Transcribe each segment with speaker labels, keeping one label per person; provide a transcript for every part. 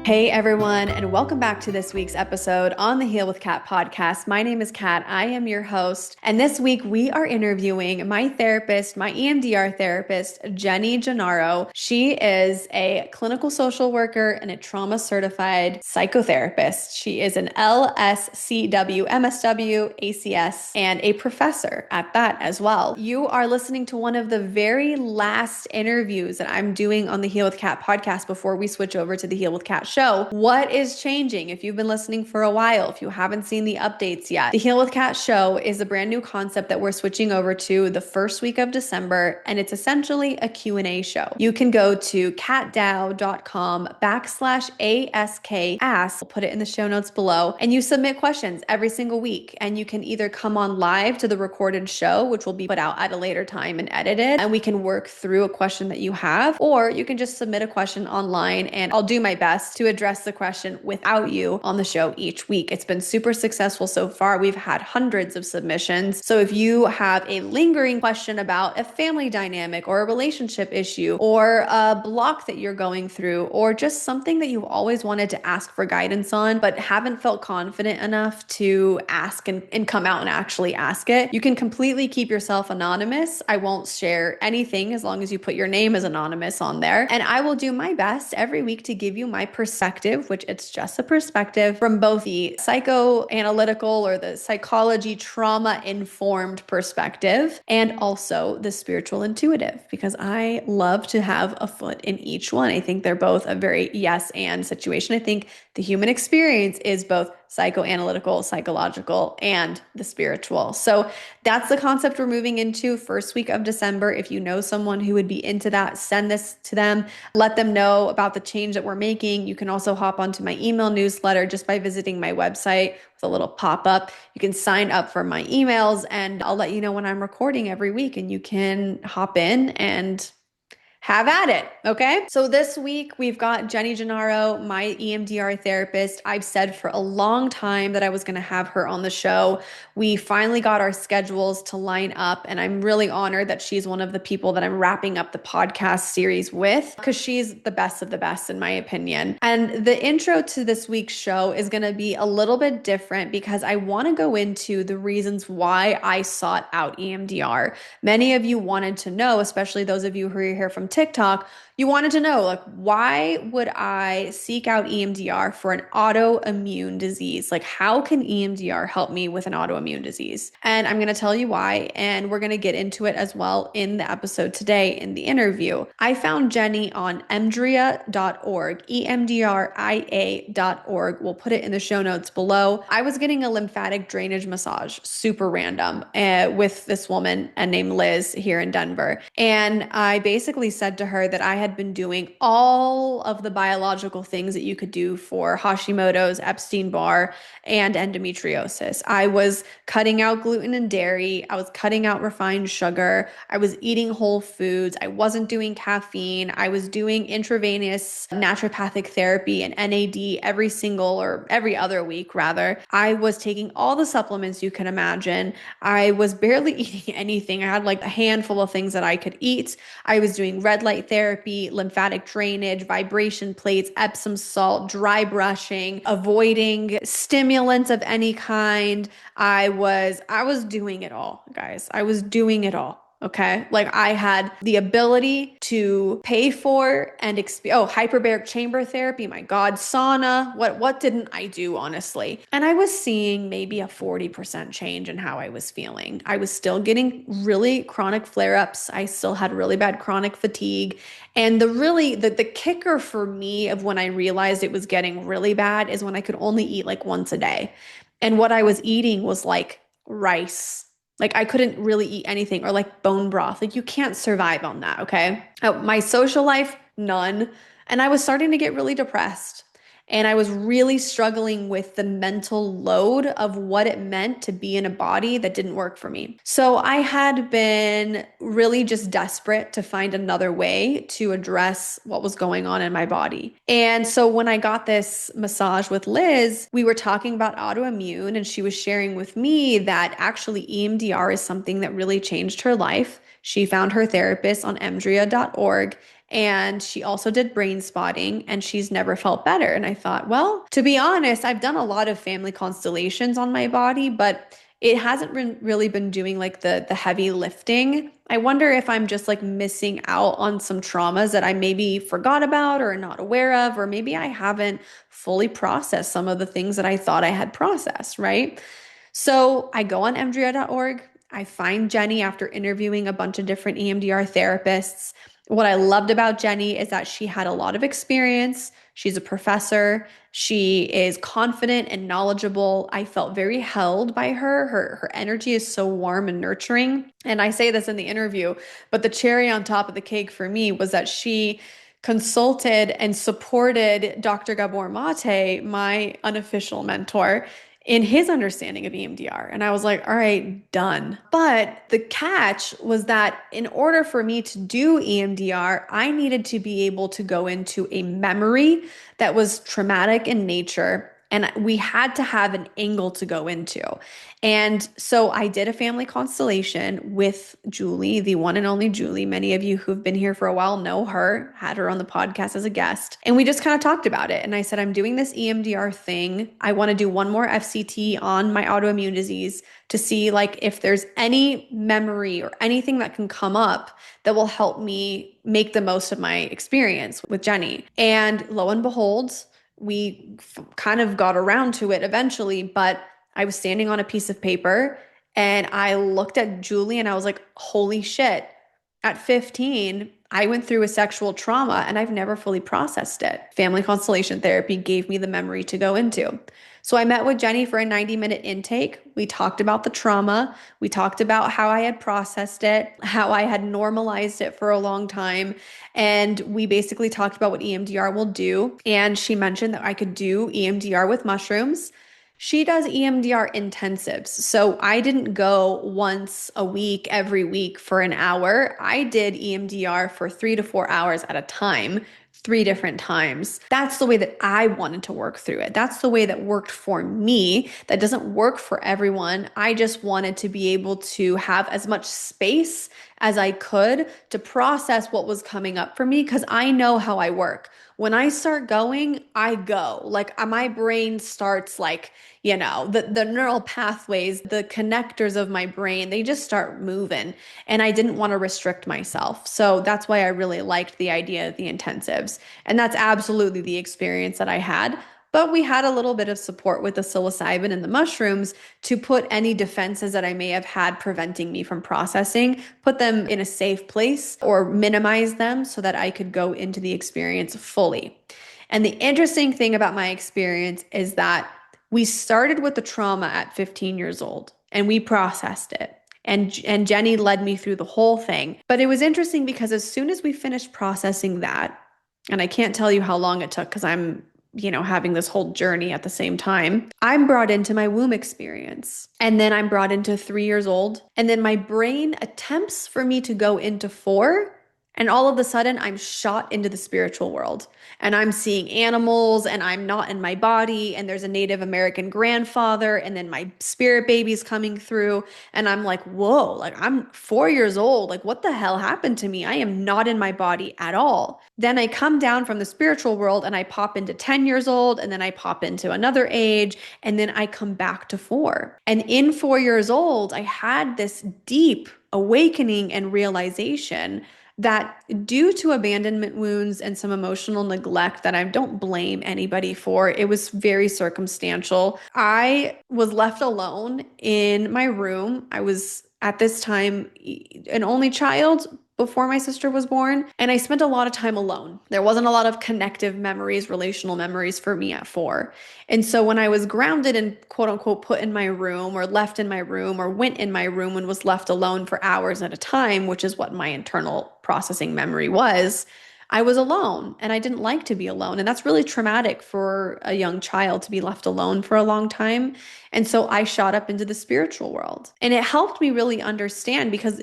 Speaker 1: Hey everyone, and welcome back to this week's episode on the Heal with Kat podcast. My name is Kat. I am your host. And this week we are interviewing my therapist, my EMDR therapist, Jenny Gennaro. She is a clinical social worker and a trauma certified psychotherapist. She is an LSCW, MSW, ACS, and a professor at that as well. You are listening to one of the very last interviews that I'm doing on the Heal with Kat podcast before we switch over to the Heal with Kat show. What is changing? If you've been listening for a while, if you haven't seen the updates yet, the Heal with Kat show is a brand new concept that we're switching over to the first week of December, and it's essentially a Q&A show. You can go to katdow.com/ask. I'll put it in the show notes below, and you submit questions every single week, and you can either come on live to the recorded show, which will be put out at a later time and edited, and we can work through a question that you have, or you can just submit a question online, and I'll do my best to address the question without you on the show each week. It's been super successful so far. We've had hundreds of submissions. So if you have a lingering question about a family dynamic or a relationship issue or a block that you're going through, or just something that you've always wanted to ask for guidance on, but haven't felt confident enough to ask and come out and actually ask it, you can completely keep yourself anonymous. I won't share anything as long as you put your name as anonymous on there. And I will do my best every week to give you my perspective, which it's just a perspective from both the psychoanalytical or the psychology trauma informed perspective and also the spiritual intuitive, because I love to have a foot in each one. I think they're both a very yes and situation. I think the human experience is both psychoanalytical, psychological, and the spiritual. So that's the concept we're moving into first week of December. If you know someone who would be into that, send this to them. Let them know about the change that we're making. You can also hop onto my email newsletter just by visiting my website with a little pop-up. You can sign up for my emails and I'll let you know when I'm recording every week, and you can hop in and have at it, okay? So this week we've got Jenny Gennaro, my EMDR therapist. I've said for a long time that I was gonna have her on the show. We finally got our schedules to line up, and I'm really honored that she's one of the people that I'm wrapping up the podcast series with, because she's the best of the best in my opinion. And the intro to this week's show is gonna be a little bit different because I wanna go into the reasons why I sought out EMDR. Many of you wanted to know, especially those of you who are here from TikTok, you wanted to know, like, why would I seek out EMDR for an autoimmune disease? Like, how can EMDR help me with an autoimmune disease? And I'm going to tell you why, and we're going to get into it as well in the episode today in the interview. I found Jenny on emdria.org, emdria.org. We'll put it in the show notes below. I was getting a lymphatic drainage massage, super random, with this woman named Liz here in Denver. And I basically said to her that I had been doing all of the biological things that you could do for Hashimoto's, Epstein-Barr, and endometriosis. I was cutting out gluten and dairy. I was cutting out refined sugar. I was eating whole foods. I wasn't doing caffeine. I was doing intravenous naturopathic therapy and NAD every single or every other week, rather. I was taking all the supplements you can imagine. I was barely eating anything. I had like a handful of things that I could eat. I was doing red light therapy, lymphatic drainage, vibration plates, Epsom salt, dry brushing, avoiding stimulants of any kind. I was doing it all, guys. I was doing it all. Okay. Like, I had the ability to pay for and hyperbaric chamber therapy. My God, sauna. What didn't I do, honestly? And I was seeing maybe a 40% change in how I was feeling. I was still getting really chronic flare-ups. I still had really bad chronic fatigue. And the kicker for me of when I realized it was getting really bad is when I could only eat like once a day. And what I was eating was like rice. Like, I couldn't really eat anything, or like bone broth. Like, you can't survive on that, okay? My social life, none. And I was starting to get really depressed. And I was really struggling with the mental load of what it meant to be in a body that didn't work for me. So I had been really just desperate to find another way to address what was going on in my body. And so when I got this massage with Liz, we were talking about autoimmune, and she was sharing with me that actually EMDR is something that really changed her life. She found her therapist on emdria.org, And she also did brain spotting, and she's never felt better. And I thought, well, to be honest, I've done a lot of family constellations on my body, but it hasn't really been doing like the heavy lifting. I wonder if I'm just like missing out on some traumas that I maybe forgot about or not aware of, or maybe I haven't fully processed some of the things that I thought I had processed, right? So I go on emdr.org. I find Jenny after interviewing a bunch of different EMDR therapists. What I loved about Jenny is that she had a lot of experience. She's a professor. She is confident and knowledgeable. I felt very held by her. Her energy is so warm and nurturing. And I say this in the interview, but the cherry on top of the cake for me was that she consulted and supported Dr. Gabor Maté, my unofficial mentor, in his understanding of EMDR. And I was like, all right, done. But the catch was that in order for me to do EMDR, I needed to be able to go into a memory that was traumatic in nature. And we had to have an angle to go into. And so I did a family constellation with Julie, the one and only Julie. Many of you who've been here for a while know her, had her on the podcast as a guest. And we just kind of talked about it. And I said, I'm doing this EMDR thing. I want to do one more FCT on my autoimmune disease to see like if there's any memory or anything that can come up that will help me make the most of my experience with Jenny. And lo and behold, we kind of got around to it eventually, but I was standing on a piece of paper and I looked at Julie and I was like, holy shit. At 15, I went through a sexual trauma and I've never fully processed it. Family constellation therapy gave me the memory to go into. So I met with Jenny for a 90-minute intake. We talked about the trauma. We talked about how I had processed it, how I had normalized it for a long time. And we basically talked about what EMDR will do. And she mentioned that I could do EMDR with mushrooms. She does EMDR intensives. So I didn't go once a week, every week for an hour. I did EMDR for 3 to 4 hours at a time, 3 different times. That's the way that I wanted to work through it. That's the way that worked for me. That doesn't work for everyone. I just wanted to be able to have as much space as I could to process what was coming up for me because I know how I work. When I start going, I go. Like my brain starts like, the neural pathways, the connectors of my brain, they just start moving. And I didn't want to restrict myself. So that's why I really liked the idea of the intensives. And that's absolutely the experience that I had. But we had a little bit of support with the psilocybin and the mushrooms to put any defenses that I may have had preventing me from processing, put them in a safe place or minimize them so that I could go into the experience fully. And the interesting thing about my experience is that we started with the trauma at 15 years old and we processed it. And Jenny led me through the whole thing. But it was interesting because as soon as we finished processing that, and I can't tell you how long it took because I'm having this whole journey at the same time. I'm brought into my womb experience. And then I'm brought into 3 years old. And then my brain attempts for me to go into 4. And all of a sudden, I'm shot into the spiritual world. And I'm seeing animals, and I'm not in my body. And there's a Native American grandfather. And then my spirit baby's coming through. And I'm like, whoa, like I'm 4 years old. Like, what the hell happened to me? I am not in my body at all. Then I come down from the spiritual world and I pop into 10 years old. And then I pop into another age. And then I come back to 4. And in 4 years old, I had this deep awakening and realization that due to abandonment wounds and some emotional neglect that I don't blame anybody for, it was very circumstantial. I was left alone in my room. I was at this time an only child before my sister was born, and I spent a lot of time alone. There wasn't a lot of connective memories, relational memories for me at 4. And so when I was grounded and quote unquote put in my room or left in my room or went in my room and was left alone for hours at a time, which is what my internal processing memory was, I was alone and I didn't like to be alone. And that's really traumatic for a young child to be left alone for a long time. And so I shot up into the spiritual world, and it helped me really understand because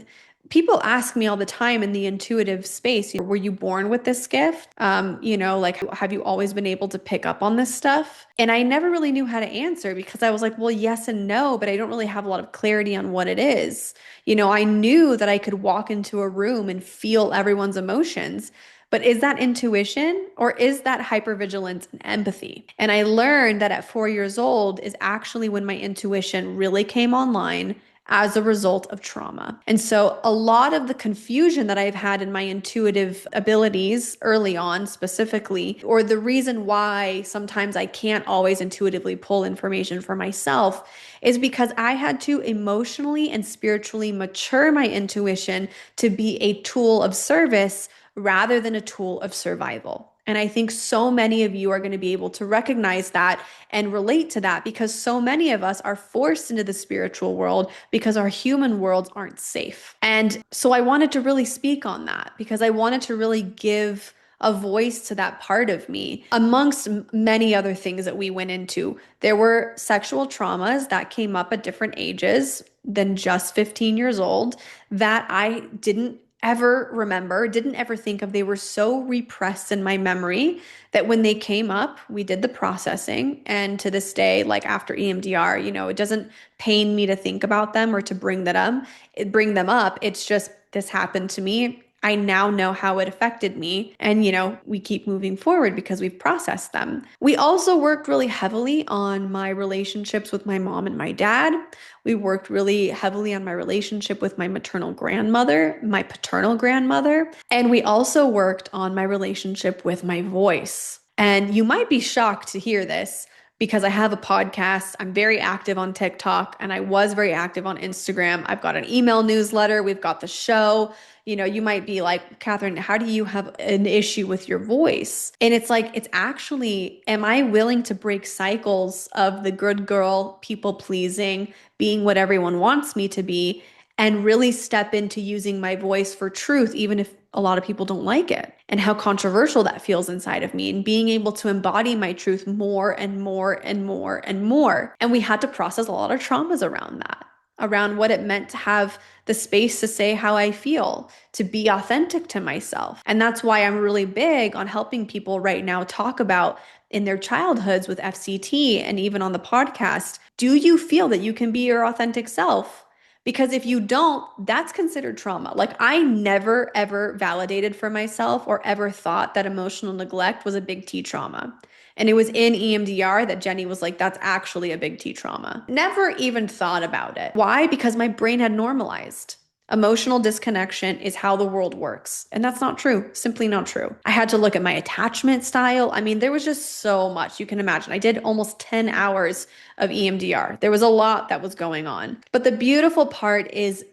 Speaker 1: people ask me all the time in the intuitive space, were you born with this gift? Like, have you always been able to pick up on this stuff? And I never really knew how to answer because I was like, well, yes and no, but I don't really have a lot of clarity on what it is. I knew that I could walk into a room and feel everyone's emotions, But is that intuition or is that hypervigilance and empathy? And I learned that at 4 years old is actually when my intuition really came online as a result of trauma. And so a lot of the confusion that I've had in my intuitive abilities early on specifically, or the reason why sometimes I can't always intuitively pull information for myself, is because I had to emotionally and spiritually mature my intuition to be a tool of service rather than a tool of survival. And I think so many of you are going to be able to recognize that and relate to that because so many of us are forced into the spiritual world because our human worlds aren't safe. And so I wanted to really speak on that because I wanted to really give a voice to that part of me. Amongst many other things that we went into, there were sexual traumas that came up at different ages than just 15 years old that I didn't ever remember, didn't ever think of. They were so repressed in my memory that when they came up, we did the processing. And to this day, like after EMDR, it doesn't pain me to think about them or to bring them up. It's just this happened to me. I now know how it affected me. And, we keep moving forward because we've processed them. We also worked really heavily on my relationships with my mom and my dad. We worked really heavily on my relationship with my maternal grandmother, my paternal grandmother, and we also worked on my relationship with my voice. And you might be shocked to hear this because I have a podcast. I'm very active on TikTok and I was very active on Instagram. I've got an email newsletter. We've got the show. You might be like, Catherine, how do you have an issue with your voice? And it's like, it's actually, am I willing to break cycles of the good girl, people pleasing, being what everyone wants me to be, and really step into using my voice for truth, even if a lot of people don't like it, and how controversial that feels inside of me, and being able to embody my truth more and more and more and more. And we had to process a lot of traumas around that, around what it meant to have the space to say how I feel, to be authentic to myself. And that's why I'm really big on helping people right now talk about in their childhoods with FCT and even on the podcast, do you feel that you can be your authentic self? Because if you don't, that's considered trauma. Like I never, ever validated for myself or ever thought that emotional neglect was a big T trauma. And it was in EMDR that Jenny was like, that's actually a big T trauma. Never even thought about it. Why? Because my brain had normalized. Emotional disconnection is how the world works. And that's not true. Simply not true. I had to look at my attachment style. I mean, there was just so much you can imagine. I did almost 10 hours of EMDR. There was a lot that was going on. But the beautiful part is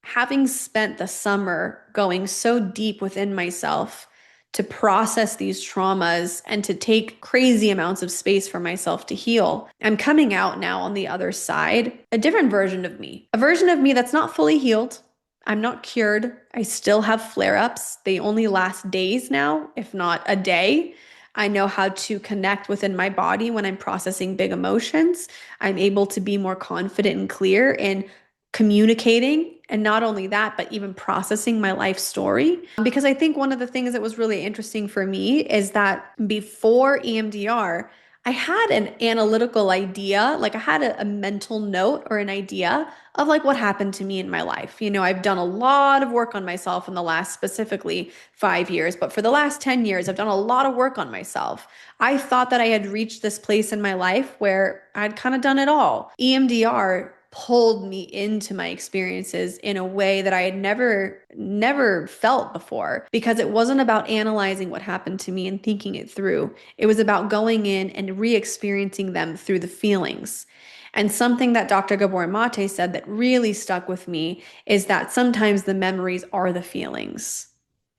Speaker 1: having spent the summer going so deep within myself to process these traumas and to take crazy amounts of space for myself to heal. I'm coming out now on the other side, a different version of me, a version of me that's not fully healed. I'm not cured. I still have flare-ups. They only last days now, if not a day. I know how to connect within my body when I'm processing big emotions. I'm able to be more confident and clear in communicating. And not only that, but even processing my life story. Because I think one of the things that was really interesting for me is that before EMDR, I had an analytical idea, like I had a mental note or an idea of like what happened to me in my life. I've done a lot of work on myself in the last specifically 5 years, but for the last 10 years, I've done a lot of work on myself. I thought that I had reached this place in my life where I'd kind of done it all. EMDR pulled me into my experiences in a way that I had never felt before, because it wasn't about analyzing what happened to me and thinking it through. It was about going in and re-experiencing them through the feelings. And something that Dr. Gabor and Maté said that really stuck with me is that sometimes the memories are the feelings.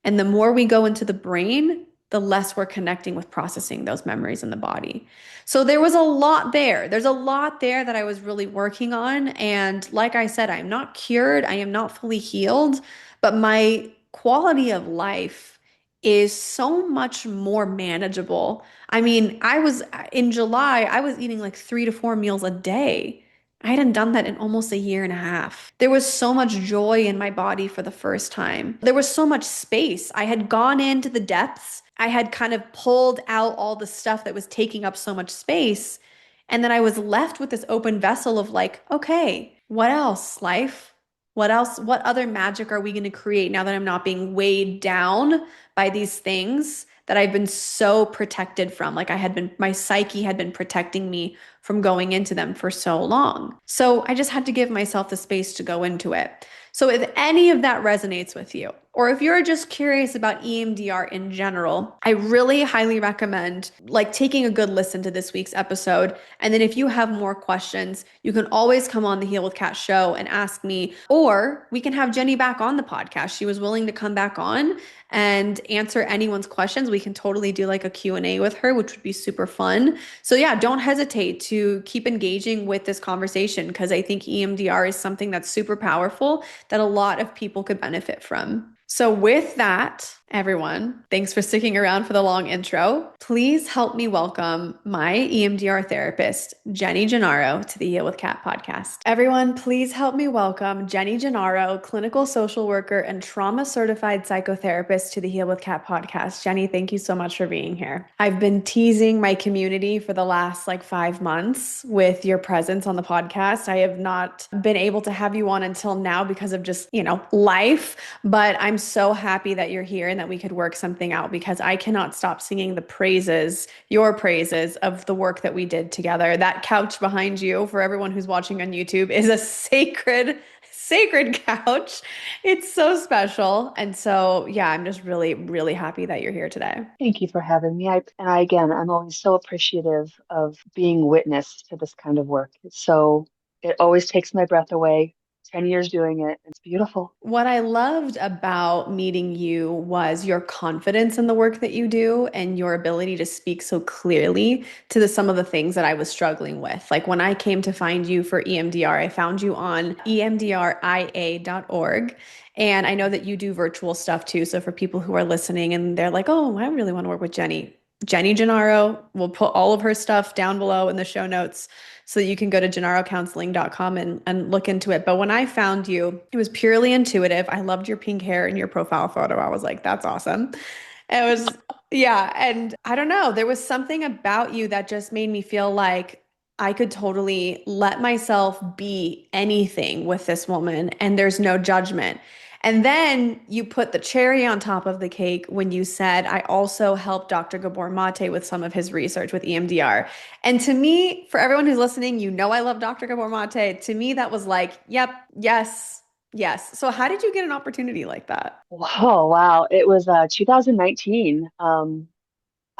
Speaker 1: And the more we go into the brain, the less we're connecting with processing those memories in the body. So there was a lot there. There's a lot there that I was really working on. And like I said, I'm not cured. I am not fully healed, but my quality of life is so much more manageable. I mean, in July, I was eating like 3 to 4 meals a day. I hadn't done that in almost a year and a half. There was so much joy in my body for the first time. There was so much space. I had gone into the depths. I had kind of pulled out all the stuff that was taking up so much space. And then I was left with this open vessel of like, okay, what else, life? What else? What other magic are we going to create now that I'm not being weighed down by these things that I've been so protected from. Like my psyche had been protecting me from going into them for so long. So I just had to give myself the space to go into it. So if any of that resonates with you, or if you're just curious about EMDR in general, I really highly recommend like taking a good listen to this week's episode. And then if you have more questions, you can always come on the Heal with Kat show and ask me, or we can have Jenny back on the podcast. She was willing to come back on and answer anyone's questions. We can totally do like a Q&A with her, which would be super fun. So yeah, don't hesitate to keep engaging with this conversation because I think EMDR is something that's super powerful that a lot of people could benefit from. So with that, everyone, thanks for sticking around for the long intro. Please help me welcome my EMDR therapist, Jenny Gennaro, to the Heal with Kat podcast. Everyone, please help me welcome Jenny Gennaro, clinical social worker and trauma certified psychotherapist to the Heal with Kat podcast. Jenny, thank you so much for being here. I've been teasing my community for the last like 5 months with your presence on the podcast. I have not been able to have you on until now because of just, life, but I'm so happy that you're here and that we could work something out because I cannot stop singing your praises of the work that we did together. That couch behind you, for everyone who's watching on YouTube, is a sacred couch. It's so special. And so, yeah, I'm just really, really happy that you're here today.
Speaker 2: Thank you for having me. Again, I'm always so appreciative of being witness to this kind of work. It always takes my breath away. 10 years doing it. It's beautiful.
Speaker 1: What I loved about meeting you was your confidence in the work that you do and your ability to speak so clearly to some of the things that I was struggling with. Like when I came to find you for EMDR, I found you on emdria.org. And I know that you do virtual stuff too. So for people who are listening and they're like, oh, I really want to work with Jenny Gennaro, we'll put all of her stuff down below in the show notes so that you can go to gennarocounseling.com and look into it. But when I found you, it was purely intuitive. I loved your pink hair in your profile photo. I was like, that's awesome. It was, yeah. And I don't know, there was something about you that just made me feel like I could totally let myself be anything with this woman and there's no judgment. And then you put the cherry on top of the cake when you said, I also helped Dr. Gabor Maté with some of his research with EMDR. And to me, for everyone who's listening, I love Dr. Gabor Maté. To me, that was like, yep, yes, yes. So how did you get an opportunity like that?
Speaker 2: Oh, wow. It was 2019.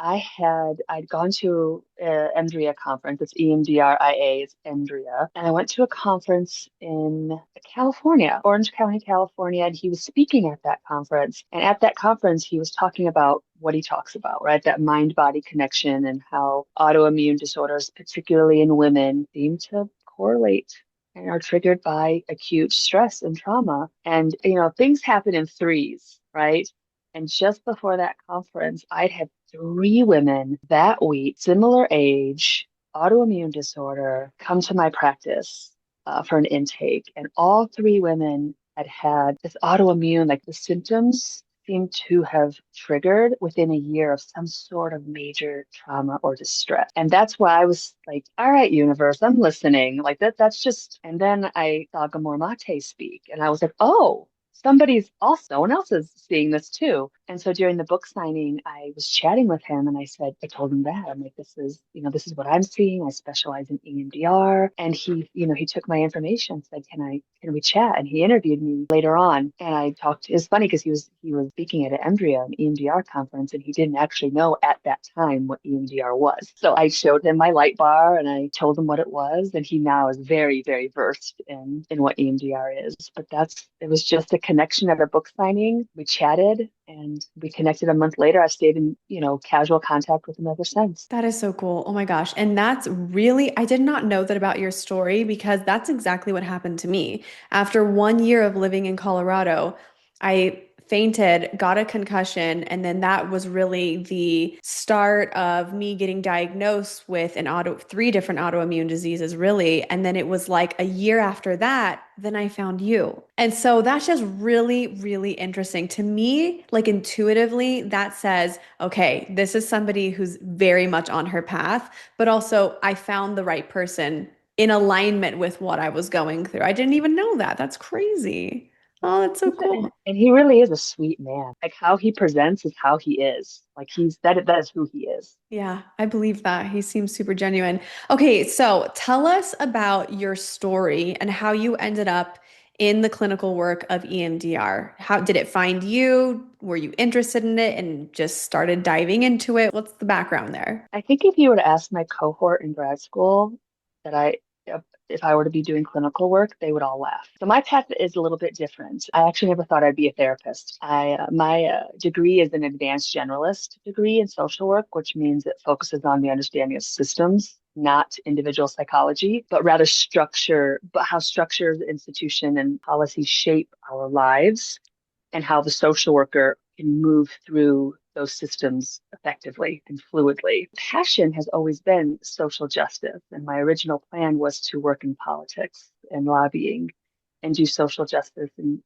Speaker 2: I'd gone to EMDRIA conference. It's EMDRIA, it's EMDRIA. And I went to a conference in California, Orange County, California, and he was speaking at that conference. And at that conference, he was talking about what he talks about, right? That mind-body connection and how autoimmune disorders, particularly in women, seem to correlate and are triggered by acute stress and trauma. And, things happen in threes, right? And just before that conference, I'd had 3 women that week, similar age, autoimmune disorder, come to my practice for an intake. And all 3 women had this autoimmune, like the symptoms seemed to have triggered within a year of some sort of major trauma or distress. And that's why I was like, all right, universe, I'm listening. Like that's just, and then I saw Gabor Maté speak and I was like, oh, someone else is seeing this too. And so during the book signing, I was chatting with him and I told him that. I'm like, this is what I'm seeing. I specialize in EMDR. And he took my information and said, can we chat? And he interviewed me later on. And I talked, it's funny because he was speaking at an EMDR conference, and he didn't actually know at that time what EMDR was. So I showed him my light bar and I told him what it was. And he now is very, very versed in what EMDR is. But it was just a connection at a book signing. We chatted and we connected a month later. I've stayed in, casual contact with him ever since.
Speaker 1: That is so cool. Oh my gosh. And I did not know that about your story because that's exactly what happened to me. After 1 year of living in Colorado, I fainted, got a concussion, and then that was really the start of me getting diagnosed with 3 different autoimmune diseases, really. And then it was like a year after that, then I found you. And so that's just really, really interesting to me. Like intuitively, that says, okay, this is somebody who's very much on her path, but also I found the right person in alignment with what I was going through. I didn't even know that. That's crazy. Oh, that's so cool.
Speaker 2: And he really is a sweet man. Like how he presents is how he is. Like that is who he is.
Speaker 1: Yeah, I believe that. He seems super genuine. Okay, so tell us about your story and how you ended up in the clinical work of EMDR. How did it find you? Were you interested in it and just started diving into it? What's the background there?
Speaker 2: I think if you were to ask my cohort in grad school that if I were to be doing clinical work, they would all laugh. So my path is a little bit different. I actually never thought I'd be a therapist. My degree is an advanced generalist degree in social work, which means it focuses on the understanding of systems, not individual psychology, but rather structure, but how structures, institution, and policy shape our lives and how the social worker can move through those systems effectively and fluidly. Passion has always been social justice, and my original plan was to work in politics and lobbying and do social justice and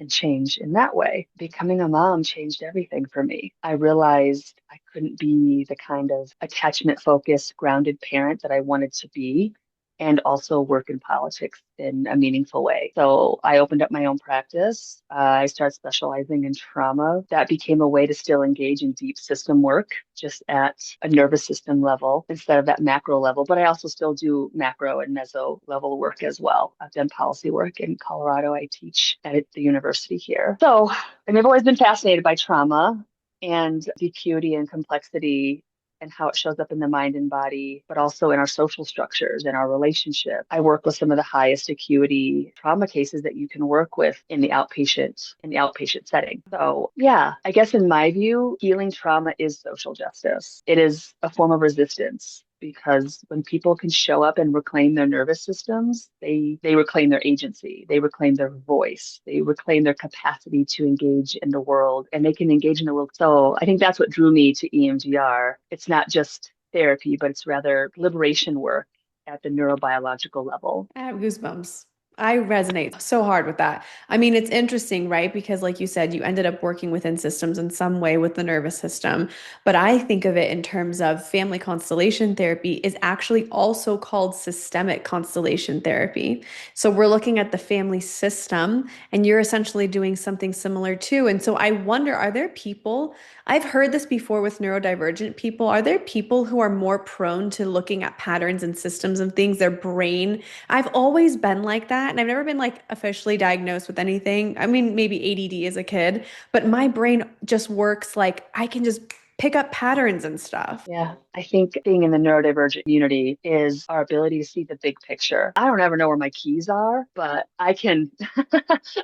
Speaker 2: change in that way. Becoming a mom changed everything for me. I realized I couldn't be the kind of attachment focused, grounded parent that I wanted to be and also work in politics in a meaningful way. So I opened up my own practice. I started specializing in trauma. That became a way to still engage in deep system work, just at a nervous system level instead of that macro level. But I also still do macro and meso level work as well. I've done policy work in Colorado. I teach at the university here. So, and I've always been fascinated by trauma and the acuity and complexity and how it shows up in the mind and body, but also in our social structures and our relationship. I work with some of the highest acuity trauma cases that you can work with in the outpatient setting. So yeah, I guess in my view, healing trauma is social justice. It is a form of resistance because when people can show up and reclaim their nervous systems, they reclaim their agency, they reclaim their voice, they reclaim their capacity to engage in the world, and they can engage in the world. So I think that's what drew me to EMDR. It's not just therapy, but it's rather liberation work at the neurobiological level.
Speaker 1: I have goosebumps. I resonate so hard with that. I mean, it's interesting, right? Because, like you said, you ended up working within systems in some way with the nervous system. But I think of it in terms of family constellation therapy is actually also called systemic constellation therapy. So we're looking at the family system, and you're essentially doing something similar too. And so I wonder, are there people, I've heard this before with neurodivergent people, are there people who are more prone to looking at patterns and systems of things, their brain? I've always been like that, and I've never been like officially diagnosed with anything. I mean, maybe ADD as a kid, but my brain just works like I can just pick up patterns and stuff.
Speaker 2: Yeah, I think being in the neurodivergent community is our ability to see the big picture. I don't ever know where my keys are, but I can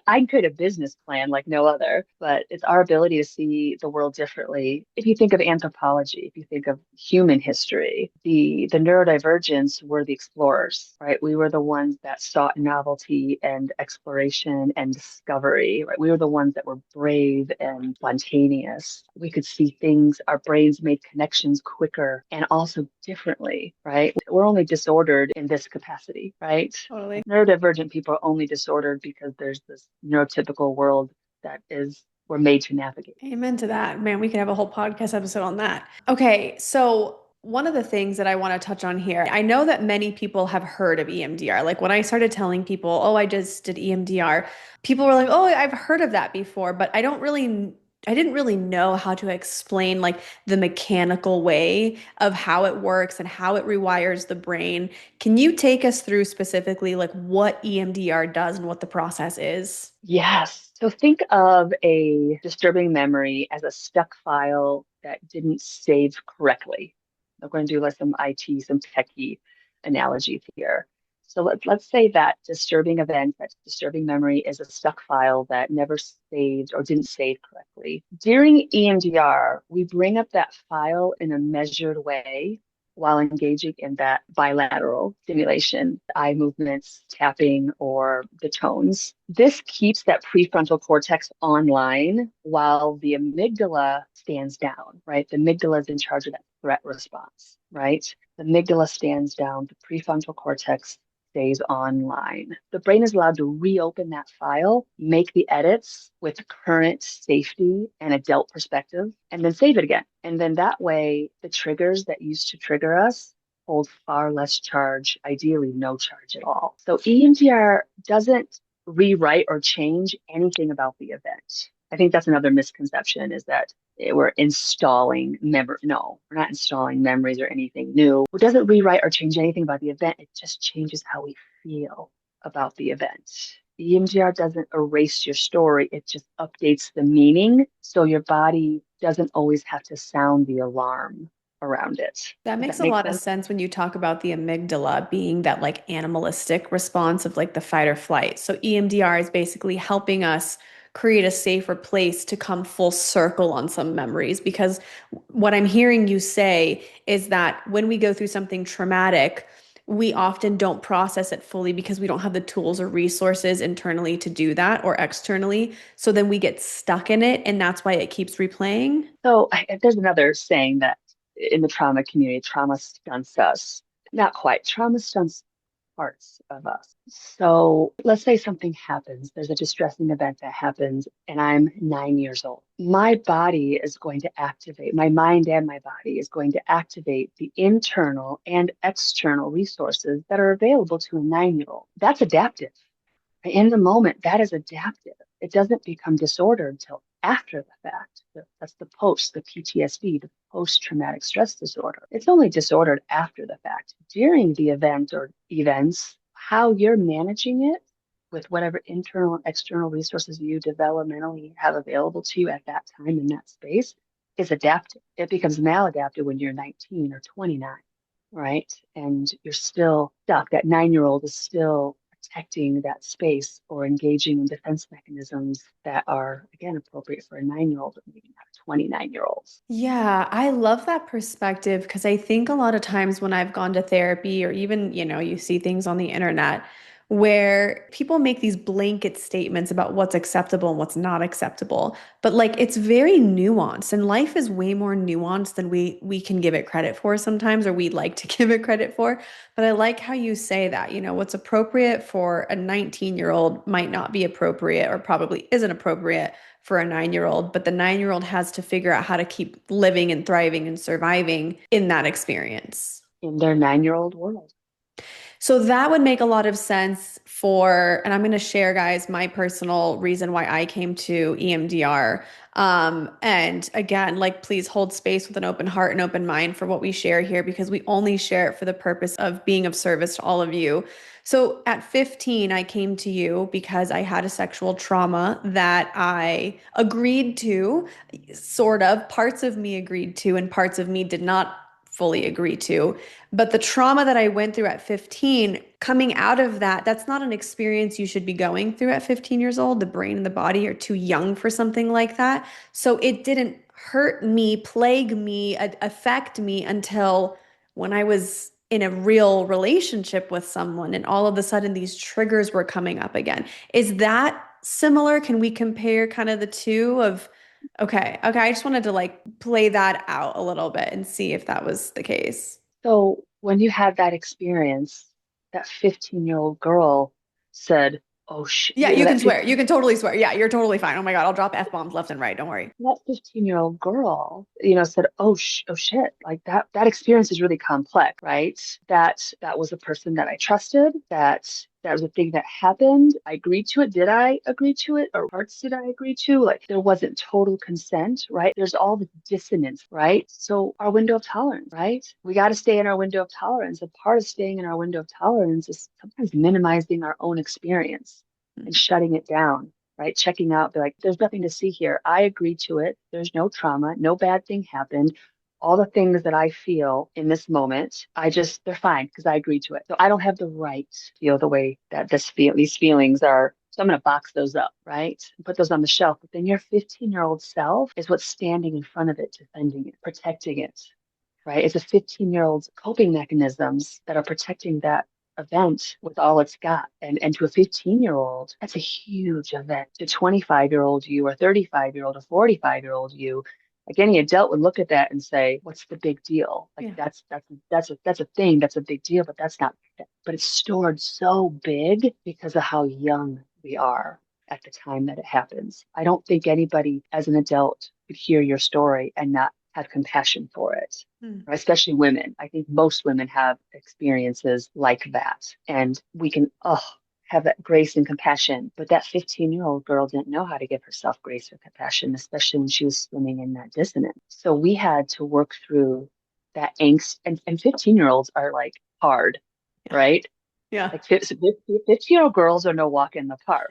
Speaker 2: I can create a business plan like no other, but it's our ability to see the world differently. If you think of anthropology, if you think of human history, the neurodivergents were the explorers, right? We were the ones that sought novelty and exploration and discovery, right? We were the ones that were brave and spontaneous. We could see things, our brains made connections quicker and also differently, right? We're only disordered in this capacity, right?
Speaker 1: Totally.
Speaker 2: Neurodivergent people are only disordered because there's this neurotypical world that is we're made to navigate.
Speaker 1: Amen to that. Man, we could have a whole podcast episode on that. Okay, so one of the things that I want to touch on here, I know that many people have heard of EMDR. Like when I started telling people, oh, I just did EMDR, people were like, oh, I've heard of that before, but I didn't really know how to explain like the mechanical way of how it works and how it rewires the brain. Can you take us through specifically like what EMDR does and what the process is?
Speaker 2: Yes. So think of a disturbing memory as a stuck file that didn't save correctly. I'm going to do like some IT, some techie analogies here. So let's say that disturbing event, that disturbing memory is a stuck file that never saved or didn't save correctly. During EMDR, we bring up that file in a measured way while engaging in that bilateral stimulation, eye movements, tapping, or the tones. This keeps that prefrontal cortex online while the amygdala stands down, right? The amygdala is in charge of that threat response, right? The amygdala stands down, the prefrontal cortex stays online. The brain is allowed to reopen that file, make the edits with current safety and adult perspective, and then save it again. And then that way, the triggers that used to trigger us hold far less charge, ideally no charge at all. So EMDR doesn't rewrite or change anything about the event. I think that's another misconception, is that we're installing memory. No, we're not installing memories or anything new. It doesn't rewrite or change anything about the event. It just changes how we feel about the event. EMDR doesn't erase your story. It just updates the meaning, so your body doesn't always have to sound the alarm around it.
Speaker 1: That
Speaker 2: Does
Speaker 1: makes
Speaker 2: that
Speaker 1: a
Speaker 2: make
Speaker 1: lot of
Speaker 2: sense?
Speaker 1: sense when you talk about the amygdala being that like animalistic response of like the fight or flight. So EMDR is basically helping us create a safer place to come full circle on some memories. Because what I'm hearing you say is that when we go through something traumatic, we often don't process it fully because we don't have the tools or resources internally to do that or externally. So then we get stuck in it, and that's why it keeps replaying.
Speaker 2: So there's another saying that in the trauma community, trauma stunts us. Not quite. Trauma stunts parts of us. So let's say something happens. There's a distressing event that happens, and I'm 9 years old. My body is going to activate, my mind and my body is going to activate the internal and external resources that are available to a 9-year-old. That's adaptive. In the moment, that is adaptive. It doesn't become disordered until after the fact. That's the PTSD, the post-traumatic stress disorder. It's only disordered after the fact. During the event or events, how you're managing it with whatever internal and external resources you developmentally have available to you at that time in that space is adaptive. It becomes maladaptive when you're 19 or 29, right? And you're still stuck. That 9-year-old is still protecting that space or engaging in defense mechanisms that are, again, appropriate for a 9-year-old or maybe not a 29-year-old.
Speaker 1: Yeah, I love that perspective because I think a lot of times when I've gone to therapy or even, you see things on the internet where people make these blanket statements about what's acceptable and what's not acceptable. But like it's very nuanced and life is way more nuanced than we can give it credit for sometimes or we'd like to give it credit for. But I like how you say that, what's appropriate for a 19-year-old might not be appropriate or probably isn't appropriate for a 9-year-old, but the 9-year-old has to figure out how to keep living and thriving and surviving in that experience.
Speaker 2: In their 9-year-old world.
Speaker 1: So that would make a lot of sense for, and I'm going to share, guys, my personal reason why I came to EMDR. And again, like, please hold space with an open heart and open mind for what we share here because we only share it for the purpose of being of service to all of you. So at 15, I came to you because I had a sexual trauma that I agreed to, sort of. Parts of me agreed to, and parts of me did not fully agree to. But the trauma that I went through at 15, coming out of that, that's not an experience you should be going through at 15 years old. The brain and the body are too young for something like that. So it didn't hurt me, plague me, affect me until when I was in a real relationship with someone and all of a sudden these triggers were coming up again. Is that similar? Can we compare kind of the two of okay, okay, I just wanted to like play that out a little bit and see if that was the case.
Speaker 2: So when you had that experience, that 15-year-old girl said, oh shit,
Speaker 1: Yeah, you can swear. You can totally swear. Yeah, you're totally fine. Oh my God, I'll drop F-bombs left and right. Don't worry.
Speaker 2: that 15-year-old girl, said, oh shit, like that experience is really complex, right? That was a person that I trusted, that was a thing that happened. I agreed to it. Did I agree to it? Or parts did I agree to? Like there wasn't total consent, right? There's all the dissonance, right? So our window of tolerance, right? We got to stay in our window of tolerance. A part of staying in our window of tolerance is sometimes minimizing our own experience and shutting it down, right? Checking out, be like, there's nothing to see here. I agreed to it. There's no trauma. No bad thing happened. All the things that I feel in this moment, they're fine because I agreed to it. So I don't have the right to feel the way that these feelings are. So I'm going to box those up, right? And put those on the shelf. But then your 15-year-old self is what's standing in front of it, defending it, protecting it, right? It's a 15-year-old's coping mechanisms that are protecting that event with all it's got. And to a 15-year-old, that's a huge event. To 25-year-old you or 35-year-old or 45-year-old you, like any adult would look at that and say, what's the big deal? Like
Speaker 1: Yeah.
Speaker 2: that's a thing, that's a big deal, but that's not, but it's stored so big because of how young we are at the time that it happens. I don't think anybody as an adult could hear your story and not have compassion for it,
Speaker 1: Hmm.
Speaker 2: especially women. I think most women have experiences like that. And we can, have that grace and compassion. But that 15-year-old girl didn't know how to give herself grace or compassion, especially when she was swimming in that dissonance. So we had to work through that angst. And 15-year-olds are like hard, right?
Speaker 1: Yeah.
Speaker 2: Like 15-year-old girls are no walk in the park.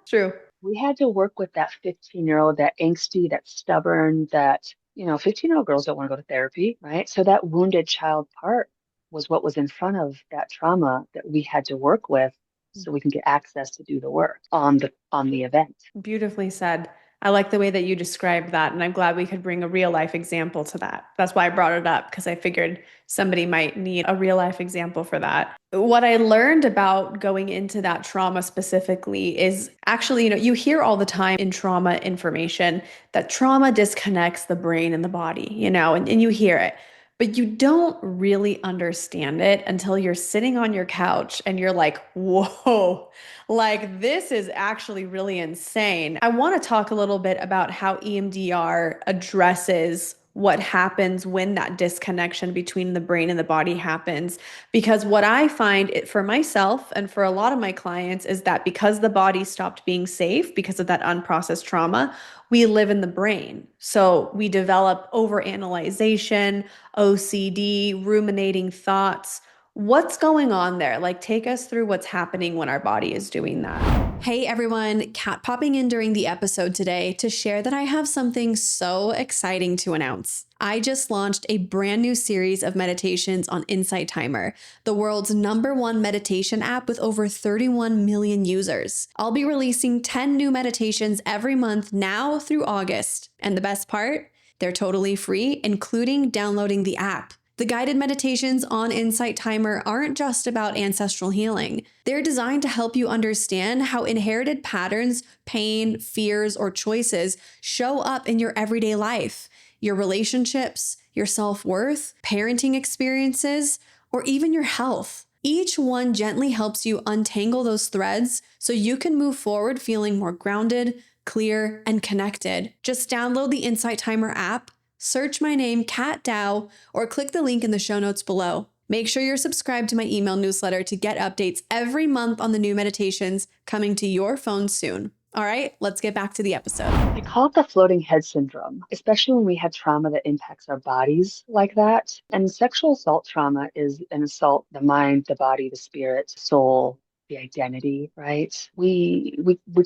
Speaker 1: True.
Speaker 2: We had to work with that 15-year-old, that angsty, that stubborn, that, 15-year-old girls don't want to go to therapy, right? So that wounded child part was what was in front of that trauma that we had to work with so we can get access to do the work on the event.
Speaker 1: Beautifully said. I like the way that you described that, and I'm glad we could bring a real life example to that. That's why I brought it up, because I figured somebody might need a real life example for that. What I learned about going into that trauma specifically is actually, you hear all the time in trauma information that trauma disconnects the brain and the body, and you hear it. But you don't really understand it until you're sitting on your couch and you're like, whoa, like this is actually really insane. I want to talk a little bit about how EMDR addresses what happens when that disconnection between the brain and the body happens. Because what I find it for myself and for a lot of my clients is that because the body stopped being safe because of that unprocessed trauma, we live in the brain. So we develop overanalyzation, OCD, ruminating thoughts. What's going on there? Like, take us through what's happening when our body is doing that. Hey everyone, Kat popping in during the episode today to share that I have something so exciting to announce. I just launched a brand new series of meditations on Insight Timer, the world's #1 meditation app with over 31 million users. I'll be releasing 10 new meditations every month now through August. And the best part? They're totally free, including downloading the app. The guided meditations on Insight Timer aren't just about ancestral healing. They're designed to help you understand how inherited patterns, pain, fears, or choices show up in your everyday life, your relationships, your self-worth, parenting experiences, or even your health. Each one gently helps you untangle those threads so you can move forward feeling more grounded, clear, and connected. Just download the Insight Timer app, search my name, Kat Dow, or click the link in the show notes below. Make sure you're subscribed to my email newsletter to get updates every month on the new meditations coming to your phone soon. All right, let's get back to the episode.
Speaker 2: I call it the floating head syndrome, especially when we have trauma that impacts our bodies like that. And sexual assault trauma is an assault, the mind, the body, the spirit, soul, the identity, right? We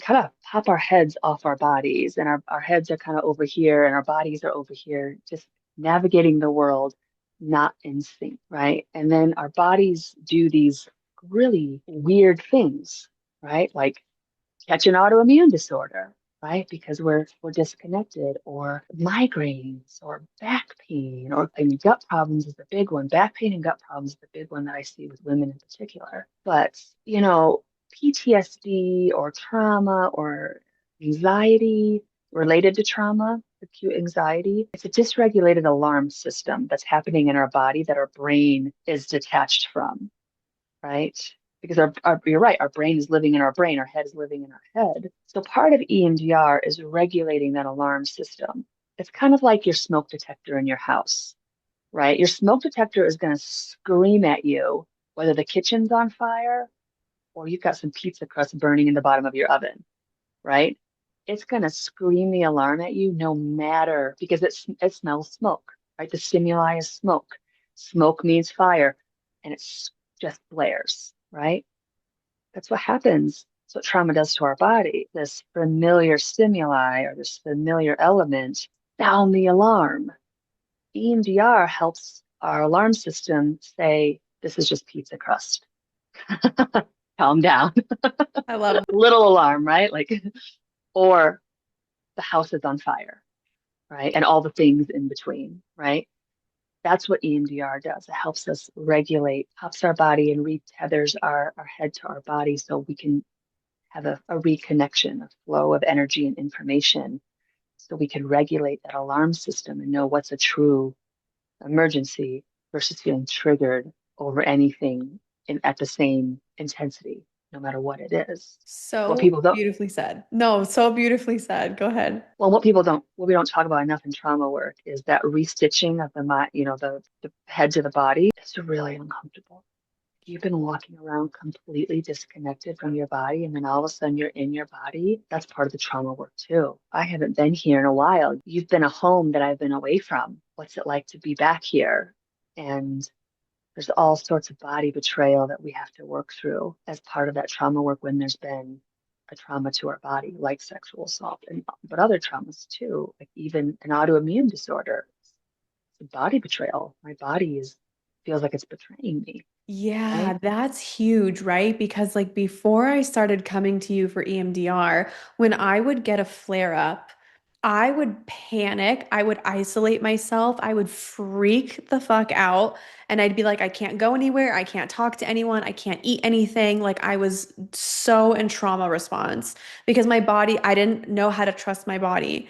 Speaker 2: kind of pop our heads off our bodies, and our heads are kind of over here and our bodies are over here, just navigating the world, not in sync, right? And then our bodies do these really weird things, right? Like catch an autoimmune disorder, right? Because we're disconnected, or migraines, or back pain, or gut problems is the big one. Back pain and gut problems is the big one that I see with women in particular. But PTSD or trauma or anxiety related to trauma, acute anxiety, it's a dysregulated alarm system that's happening in our body that our brain is detached from, right? Because you're right, our brain is living in our brain, our head is living in our head. So part of EMDR is regulating that alarm system. It's kind of like your smoke detector in your house, right? Your smoke detector is going to scream at you whether the kitchen's on fire or you've got some pizza crust burning in the bottom of your oven, right? It's going to scream the alarm at you no matter, because it smells smoke, right? The stimuli is smoke. Smoke means fire, and it's just blares, right? That's what happens. That's what trauma does to our body. This familiar stimuli or this familiar element, sound the alarm. EMDR helps our alarm system say, this is just pizza crust. Calm down.
Speaker 1: I love it.
Speaker 2: Little alarm, right? Or the house is on fire, right? And all the things in between, right? That's what EMDR does. It helps us regulate, helps our body and retethers our head to our body so we can have a reconnection, a flow of energy and information, so we can regulate that alarm system and know what's a true emergency versus feeling triggered over anything at the same intensity, no matter what it is. What
Speaker 1: So
Speaker 2: people don't,
Speaker 1: beautifully said. No, so beautifully said. Go ahead.
Speaker 2: well, what we don't talk about enough in trauma work is that restitching of the mind, the head to the body. It's really uncomfortable. You've been walking around completely disconnected from your body, and then all of a sudden you're in your body. That's part of the trauma work too. I haven't been here in a while. You've been a home that I've been away from. What's it like to be back here? And there's all sorts of body betrayal that we have to work through as part of that trauma work when there's been a trauma to our body, like sexual assault, and but other traumas too, like even an autoimmune disorder. It's body betrayal. My body is feels like it's betraying me,
Speaker 1: Yeah,
Speaker 2: right?
Speaker 1: that's huge, right? Because like before I started coming to you for EMDR, when I would get a flare up, I would panic, I would isolate myself, I would freak the fuck out, and I'd be like, I can't go anywhere, I can't talk to anyone, I can't eat anything. Like I was so in trauma response because my body, I didn't know how to trust my body.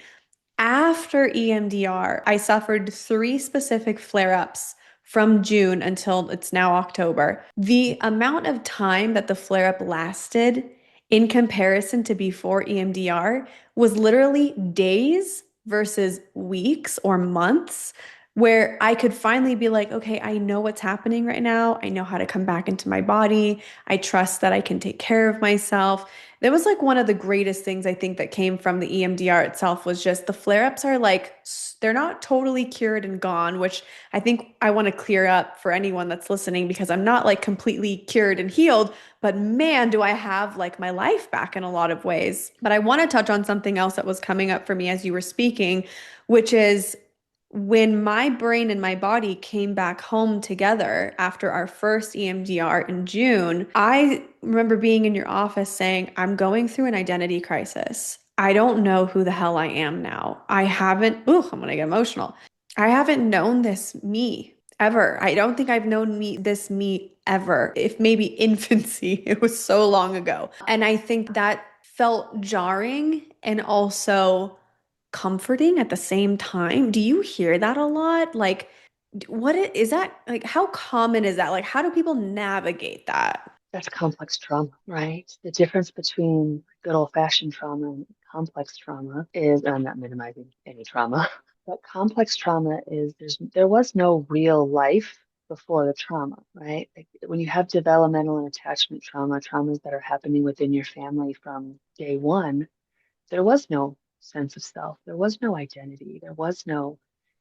Speaker 1: After EMDR, I suffered three specific flare ups from June until it's now October. The amount of time that the flare up lasted in comparison to before EMDR was literally days versus weeks or months, where I could finally be like, okay, I know what's happening right now. I know how to come back into my body. I trust that I can take care of myself. That was like one of the greatest things I think that came from the EMDR itself was just the flare-ups are like they're not totally cured and gone, which I think I want to clear up for anyone that's listening because I'm not like completely cured and healed, but man, do I have like my life back in a lot of ways. But I want to touch on something else that was coming up for me as you were speaking, which is when my brain and my body came back home together after our first EMDR in June, I remember being in your office saying, I'm going through an identity crisis. I don't know who the hell I am now. I haven't, ooh, I'm gonna get emotional. I haven't known this me ever. I don't think I've known this me ever. If maybe infancy, it was so long ago. And I think that felt jarring and also comforting at the same time. Do you hear that a lot? Like, is that like, how common is that? Like, how do people navigate that?
Speaker 2: That's complex trauma, right? The difference between good old-fashioned trauma and complex trauma is, and I'm not minimizing any trauma, but complex trauma is there was no real life before the trauma, right? Like when you have developmental and attachment trauma, traumas that are happening within your family from day one, there was no sense of self. There was no identity.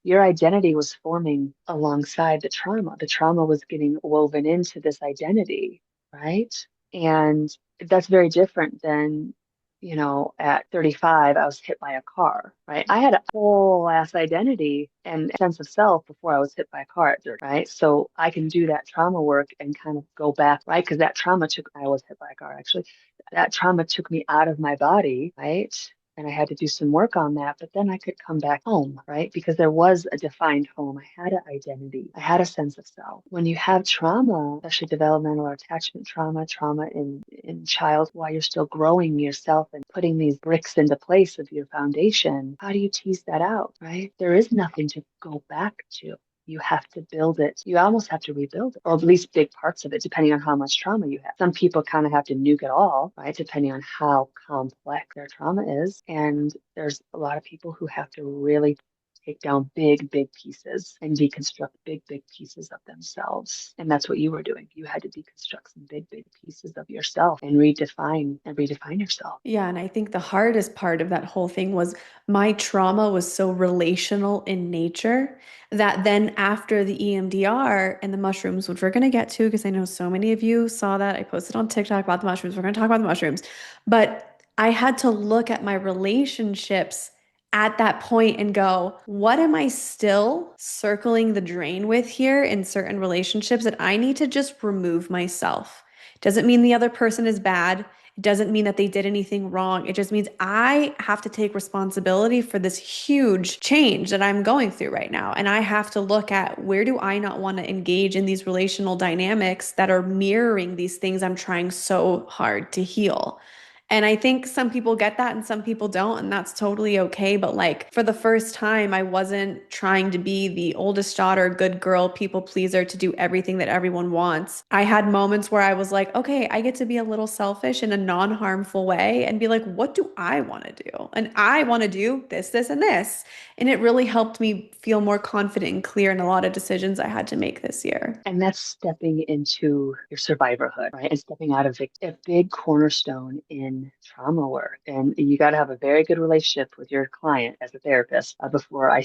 Speaker 2: Your identity was forming alongside the trauma. The trauma was getting woven into this identity, right? And that's very different than, at 35, I was hit by a car, right? I had a whole ass identity and sense of self before I was hit by a car at 30, right? So I can do that trauma work and kind of go back, right? Because I was hit by a car actually. That trauma took me out of my body, right? And I had to do some work on that, but then I could come back home, right? Because there was a defined home. I had an identity. I had a sense of self. When you have trauma, especially developmental or attachment trauma, trauma in child, while you're still growing yourself and putting these bricks into place of your foundation, how do you tease that out, right? There is nothing to go back to. You have to build it. You almost have to rebuild it, or at least big parts of it, depending on how much trauma you have. Some people kind of have to nuke it all, right? Depending on how complex their trauma is. And there's a lot of people who have to really take down big, big pieces and deconstruct big, big pieces of themselves. And that's what you were doing. You had to deconstruct some big, big pieces of yourself and redefine yourself.
Speaker 1: Yeah, and I think the hardest part of that whole thing was my trauma was so relational in nature that then after the EMDR and the mushrooms, which we're going to get to, because I know so many of you saw that I posted on TikTok about the mushrooms. We're going to talk about the mushrooms. But I had to look at my relationships at that point and go, what am I still circling the drain with here in certain relationships that I need to just remove myself? Doesn't mean the other person is bad. It doesn't mean that they did anything wrong. It just means I have to take responsibility for this huge change that I'm going through right now. And I have to look at where do I not want to engage in these relational dynamics that are mirroring these things I'm trying so hard to heal. And I think some people get that and some people don't, and that's totally okay. But like for the first time, I wasn't trying to be the oldest daughter, good girl, people pleaser to do everything that everyone wants. I had moments where I was like, okay, I get to be a little selfish in a non-harmful way and be like, what do I want to do? And I want to do this, and this. And it really helped me feel more confident and clear in a lot of decisions I had to make this year.
Speaker 2: And that's stepping into your survivorhood, right? And stepping out of it, a big cornerstone in trauma work. And you got to have a very good relationship with your client as a therapist before I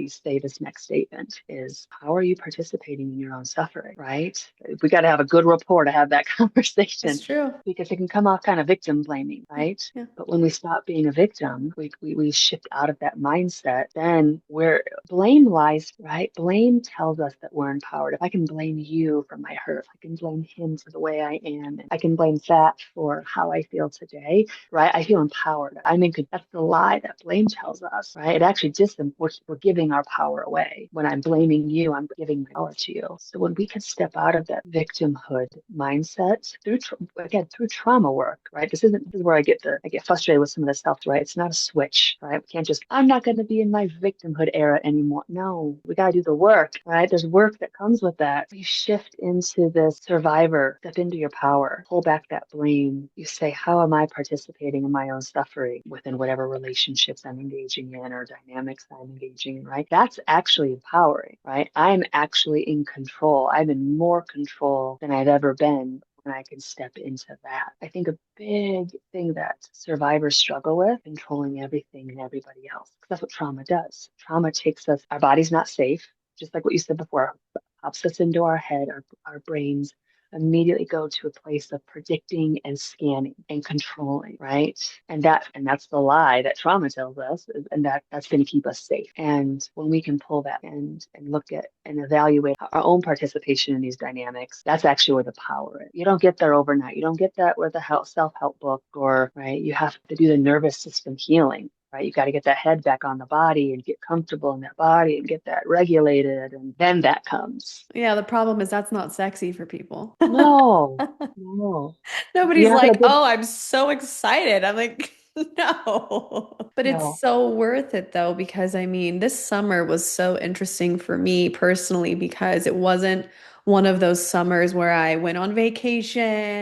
Speaker 2: say this next statement is, how are you participating in your own suffering, right? We got to have a good rapport to have that conversation
Speaker 1: It's true.
Speaker 2: because it can come off kind of victim blaming,
Speaker 1: Yeah.
Speaker 2: right?
Speaker 1: Yeah.
Speaker 2: But when we stop being a victim, we shift out of that mindset, then where blame lies, right? Blame tells us that we're empowered. If I can blame you for my hurt, I can blame him for the way I am, and I can blame that for how I feel today, right? I feel empowered. I'm in good. That's the lie that blame tells us, right? It actually just, we're giving our power away. When I'm blaming you, I'm giving my power to you. So when we can step out of that victimhood mindset through, again, through trauma work, right? This is where I get frustrated with some of this stuff, right? It's not a switch, right? We can't just, I'm not going to be in my victimhood era anymore. No, we got to do the work, right? There's work that comes with that. You shift into this survivor, step into your power, pull back that blame. You say, how am I participating in my own suffering within whatever relationships I'm engaging in or dynamics I'm engaging in, right? That's actually empowering, right? I'm actually in control. I'm in more control than I've ever been when I can step into that. I think a big thing that survivors struggle with, controlling everything and everybody else, because that's what trauma does. Trauma takes us, our body's not safe, just like what you said before, pops us into our head, our brains immediately go to a place of predicting and scanning and controlling, right? And that's the lie that trauma tells us, and that's going to keep us safe. And when we can pull that and look at and evaluate our own participation in these dynamics, that's actually where the power is. You don't get there overnight. You don't get that with a self-help book, or right. You have to do the nervous system healing. Right, you got to get that head back on the body and get comfortable in that body and get that regulated, and then that comes.
Speaker 1: Yeah, the problem is that's not sexy for people.
Speaker 2: No, no,
Speaker 1: Nobody's
Speaker 2: you're not gonna
Speaker 1: like,
Speaker 2: be.
Speaker 1: oh, I'm so excited. I'm like, no. But it's
Speaker 2: No,
Speaker 1: so worth it though, because I mean, this summer was so interesting for me personally because it wasn't one of those summers where I went on vacation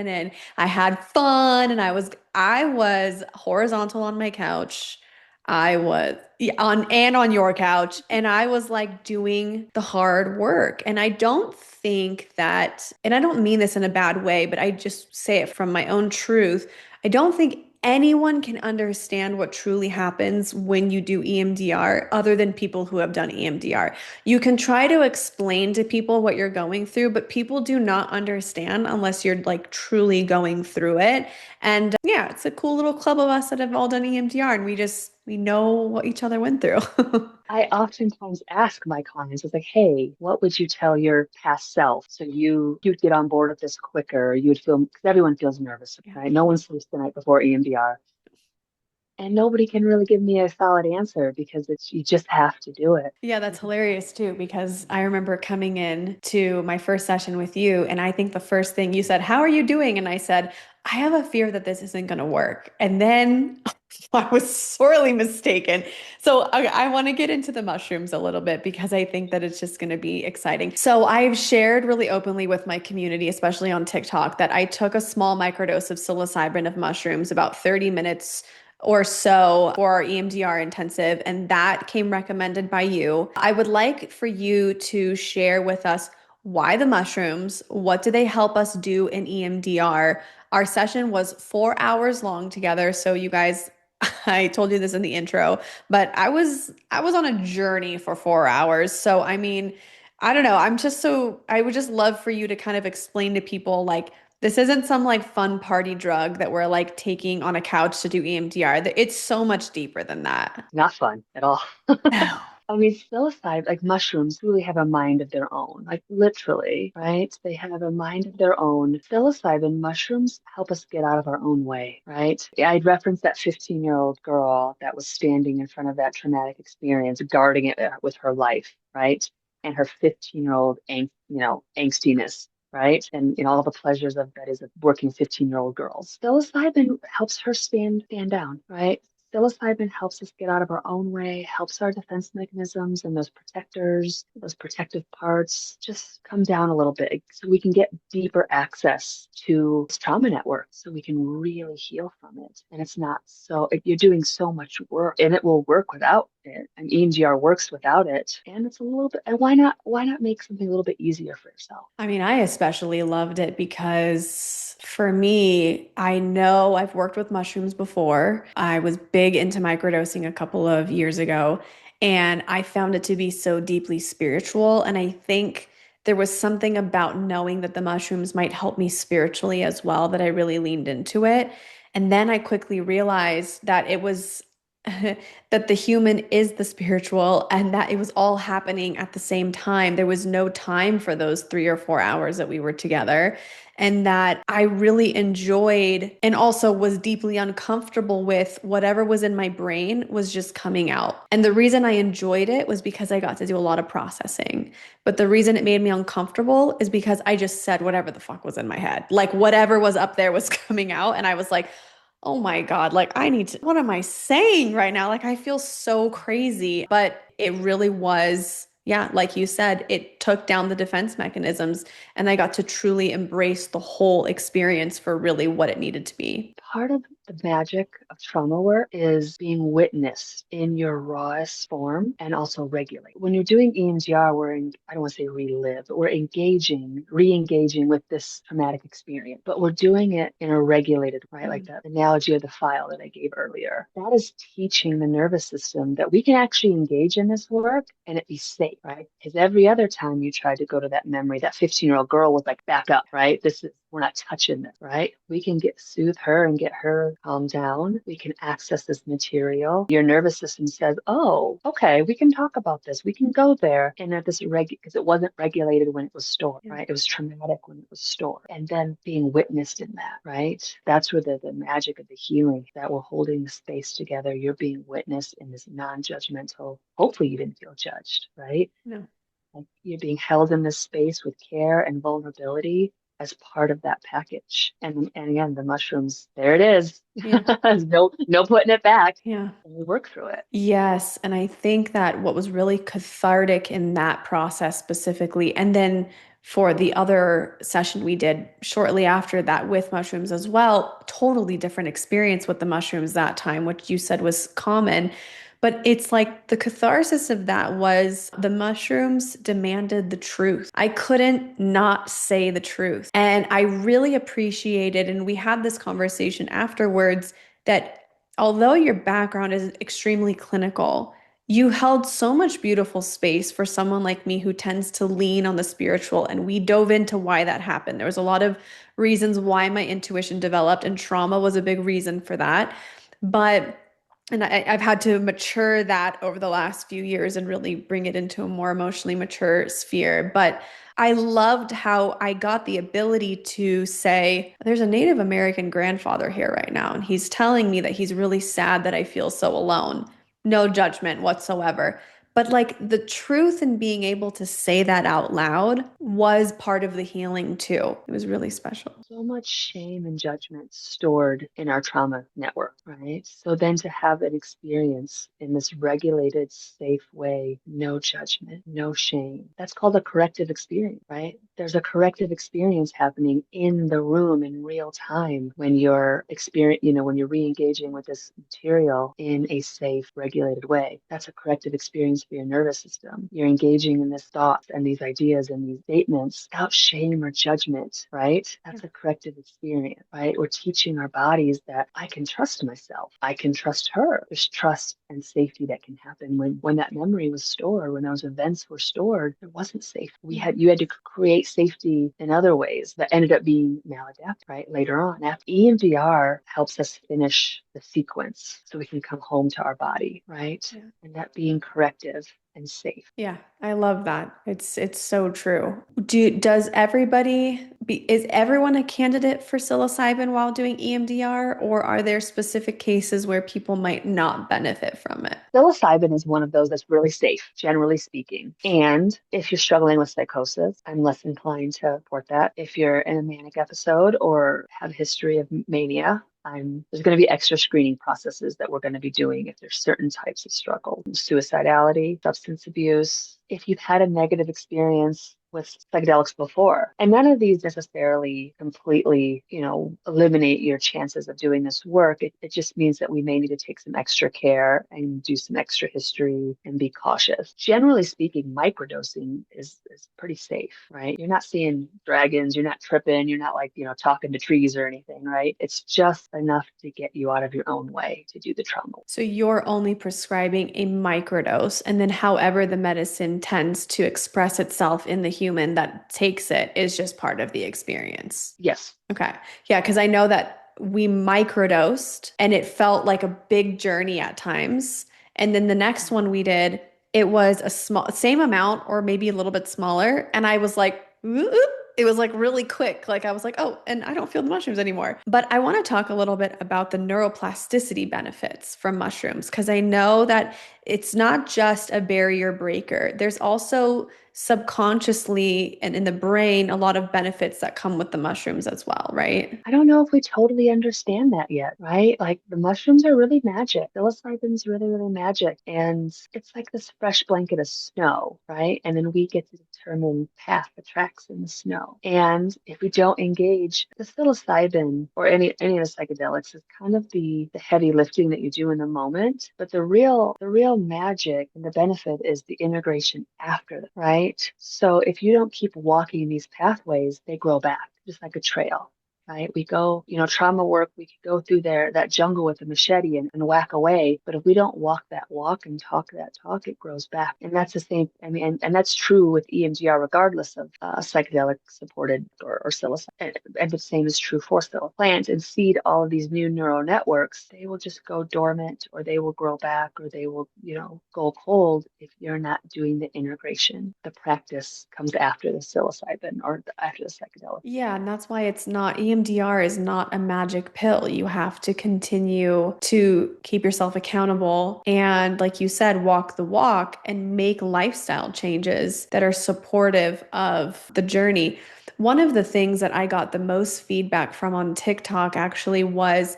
Speaker 1: and I had fun and I was horizontal on my couch. I was yeah, on your couch and I was like doing the hard work. And I don't think that, and I don't mean this in a bad way, but I just say it from my own truth. I don't think anyone can understand what truly happens when you do EMDR other than people who have done EMDR. You can try to explain to people what you're going through, but people do not understand unless you're like truly going through it. And yeah, it's a cool little club of us that have all done EMDR and we know what each other went through.
Speaker 2: I oftentimes ask my clients, it's like, hey, what would you tell your past self so you'd get on board with this quicker? You would feel, because everyone feels nervous,
Speaker 1: Yeah.
Speaker 2: right? No one sleeps the night before EMDR. And nobody can really give me a solid answer because it's you just have to do it.
Speaker 1: Yeah, that's hilarious too, because I remember coming in to my first session with you, and I think the first thing you said, how are you doing? And I said, I have a fear that this isn't going to work. And then I was sorely mistaken. So I want to get into the mushrooms a little bit because I think that it's just going to be exciting. So I've shared really openly with my community, especially on TikTok, that I took a small microdose of psilocybin of mushrooms about 30 minutes or so for our EMDR intensive, and that came recommended by you. I would like for you to share with us why the mushrooms, what do they help us do in EMDR? Our session was 4 hours long together, so you guys, I told you this in the intro, but I was on a journey for 4 hours. So I mean, I don't know. I would just love for you to kind of explain to people like this isn't some like fun party drug that we're like taking on a couch to do EMDR. It's so much deeper than that.
Speaker 2: Not fun at all.
Speaker 1: No.
Speaker 2: I mean, psilocybin, like mushrooms, really have a mind of their own, like literally, right? They have a mind of their own. Psilocybin mushrooms help us get out of our own way, right? Yeah, I'd referenced that 15-year-old girl that was standing in front of that traumatic experience, guarding it with her life, right? And her 15-year-old, angstiness. right? And all the pleasures of that is of working 15-year-old girls. Psilocybin helps her stand down, right? Psilocybin helps us get out of our own way, helps our defense mechanisms and those protectors, those protective parts just come down a little bit so we can get deeper access to this trauma network so we can really heal from it. And it's not so, you're doing so much work and it will work without it. And EMDR works without it. And it's a little bit, and why not make something a little bit easier for yourself?
Speaker 1: I mean, I especially loved it because for me, I know I've worked with mushrooms before. I was big into microdosing a couple of years ago, and I found it to be so deeply spiritual. And I think there was something about knowing that the mushrooms might help me spiritually as well that I really leaned into it. And then I quickly realized that it was that the human is the spiritual and that it was all happening at the same time. There was no time for those 3 or 4 hours that we were together. And that I really enjoyed and also was deeply uncomfortable with whatever was in my brain was just coming out. And the reason I enjoyed it was because I got to do a lot of processing. But the reason it made me uncomfortable is because I just said whatever the fuck was in my head. Like whatever was up there was coming out. And I was like, oh my God, like I need to, what am I saying right now? Like I feel so crazy. But it really was, yeah, like you said, it took down the defense mechanisms and I got to truly embrace the whole experience for really what it needed to be.
Speaker 2: Part of the magic of trauma work is being witnessed in your rawest form and also regulate. When you're doing EMDR, I don't want to say relive, but we're re-engaging with this traumatic experience, but we're doing it in a regulated, right? Like that analogy of the file that I gave earlier. That is teaching the nervous system that we can actually engage in this work and it be safe, right? Because every other time you try to go to that memory, that 15-year-old girl was like, back up, right? We're not touching this, right? We can soothe her and get her calmed down. We can access this material. Your nervous system says, oh, okay, we can talk about this. We can go there. And at this because it wasn't regulated when it was stored, right? It was traumatic when it was stored. And then being witnessed in that, right? That's where the magic of the healing, that we're holding the space together. You're being witnessed in this non-judgmental, hopefully you didn't feel judged, right?
Speaker 1: No.
Speaker 2: Like you're being held in this space with care and vulnerability as part of that package. And again, the mushrooms, there it is.
Speaker 1: Yeah.
Speaker 2: No putting it back.
Speaker 1: Yeah.
Speaker 2: And we work through it.
Speaker 1: Yes. And I think that what was really cathartic in that process specifically, and then for the other session we did shortly after that with mushrooms as well, totally different experience with the mushrooms that time, which you said was common. But it's like the catharsis of that was the mushrooms demanded the truth. I couldn't not say the truth. And I really appreciated, and we had this conversation afterwards, that although your background is extremely clinical, you held so much beautiful space for someone like me who tends to lean on the spiritual. And we dove into why that happened. There was a lot of reasons why my intuition developed, and trauma was a big reason for that. But and I've had to mature that over the last few years and really bring it into a more emotionally mature sphere. But I loved how I got the ability to say, there's a Native American grandfather here right now, and he's telling me that he's really sad that I feel so alone. No judgment whatsoever. But like the truth in being able to say that out loud was part of the healing too. It was really special.
Speaker 2: So much shame and judgment stored in our trauma network, right? So then to have an experience in this regulated, safe way, no judgment, no shame, that's called a corrective experience, right? There's a corrective experience happening in the room in real time when you're when you're re-engaging with this material in a safe, regulated way. That's a corrective experience for your nervous system. You're engaging in this thoughts and these ideas and these statements without shame or judgment, right? That's a corrective experience, right? We're teaching our bodies that I can trust myself. I can trust her. There's trust and safety that can happen when that memory was stored, when those events were stored, it wasn't safe. You had to create safety in other ways that ended up being maladaptive, right? Later on, after EMDR helps us finish the sequence so we can come home to our body, right? Yeah. And that being corrective and safe.
Speaker 1: Yeah, I love that. It's so true. Does everybody Is everyone a candidate for psilocybin while doing EMDR, or are there specific cases where people might not benefit from it?
Speaker 2: Psilocybin is one of those that's really safe, generally speaking. And if you're struggling with psychosis, I'm less inclined to report that. If you're in a manic episode or have a history of mania, there's going to be extra screening processes that we're going to be doing if there's certain types of struggle, suicidality, substance abuse. If you've had a negative experience with psychedelics before. And none of these necessarily completely, eliminate your chances of doing this work. It just means that we may need to take some extra care and do some extra history and be cautious. Generally speaking, microdosing is pretty safe, right? You're not seeing dragons, you're not tripping, you're not like, talking to trees or anything, right? It's just enough to get you out of your own way to do the trauma.
Speaker 1: So you're only prescribing a microdose, and then however the medicine tends to express itself in the human that takes it is just part of the experience.
Speaker 2: Yes.
Speaker 1: Okay. Yeah, because I know that we microdosed and it felt like a big journey at times. And then the next one we did, it was a same amount or maybe a little bit smaller. And I was like, "Ooh, ooh." It was like really quick. Like I was like, oh, and I don't feel the mushrooms anymore. But I want to talk a little bit about the neuroplasticity benefits from mushrooms because I know that it's not just a barrier breaker. There's also subconsciously and in the brain a lot of benefits that come with the mushrooms as well, right?
Speaker 2: I don't know if we totally understand that yet, right? Like the mushrooms are really magic. Psilocybin's really, really magic. And it's like this fresh blanket of snow, right? And then we get to determine path the tracks in the snow. And if we don't engage the psilocybin or any of the psychedelics is kind of the heavy lifting that you do in the moment. But the real magic and the benefit is the integration after that, right? So if you don't keep walking these pathways, they grow back just like a trail. Right? We go, trauma work, we could go through that jungle with a machete and whack away. But if we don't walk that walk and talk that talk, it grows back. And that's the same. I mean, and that's true with EMDR, regardless of psychedelic supported or psilocybin. And the same is true for psilocybin. Plant and seed all of these new neural networks, they will just go dormant or they will grow back or they will, go cold if you're not doing the integration. The practice comes after the psilocybin or after the psychedelic.
Speaker 1: Yeah, and that's why it's not, EMDR is not a magic pill. You have to continue to keep yourself accountable and, like you said, walk the walk and make lifestyle changes that are supportive of the journey. One of the things that I got the most feedback from on TikTok actually was,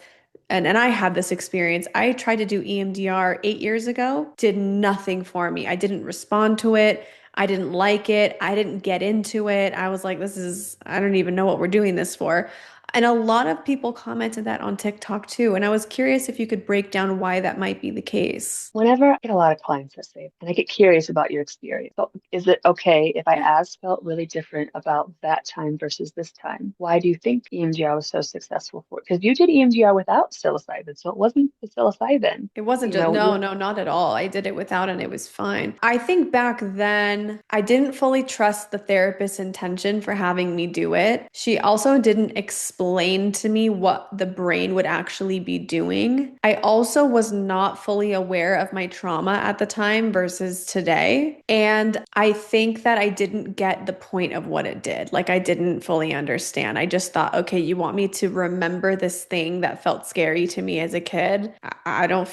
Speaker 1: and I had this experience. I tried to do EMDR 8 years ago, did nothing for me. I didn't respond to it. I didn't like it. I didn't get into it. I was like, I don't even know what we're doing this for. And a lot of people commented that on TikTok too. And I was curious if you could break down why that might be the case.
Speaker 2: Whenever I get a lot of clients that say, and I get curious about your experience, so is it okay if I
Speaker 1: Yeah.
Speaker 2: ask felt really different about that time versus this time? Why do you think EMDR was so successful for? Because you did EMDR without psilocybin, so it wasn't the psilocybin.
Speaker 1: It wasn't just, no, no, not at all. I did it without and it was fine. I think back then I didn't fully trust the therapist's intention for having me do it. She also didn't explain to me what the brain would actually be doing. I also was not fully aware of my trauma at the time versus today. And I think that I didn't get the point of what it did. Like I didn't fully understand. I just thought, okay, you want me to remember this thing that felt scary to me as a kid? I don't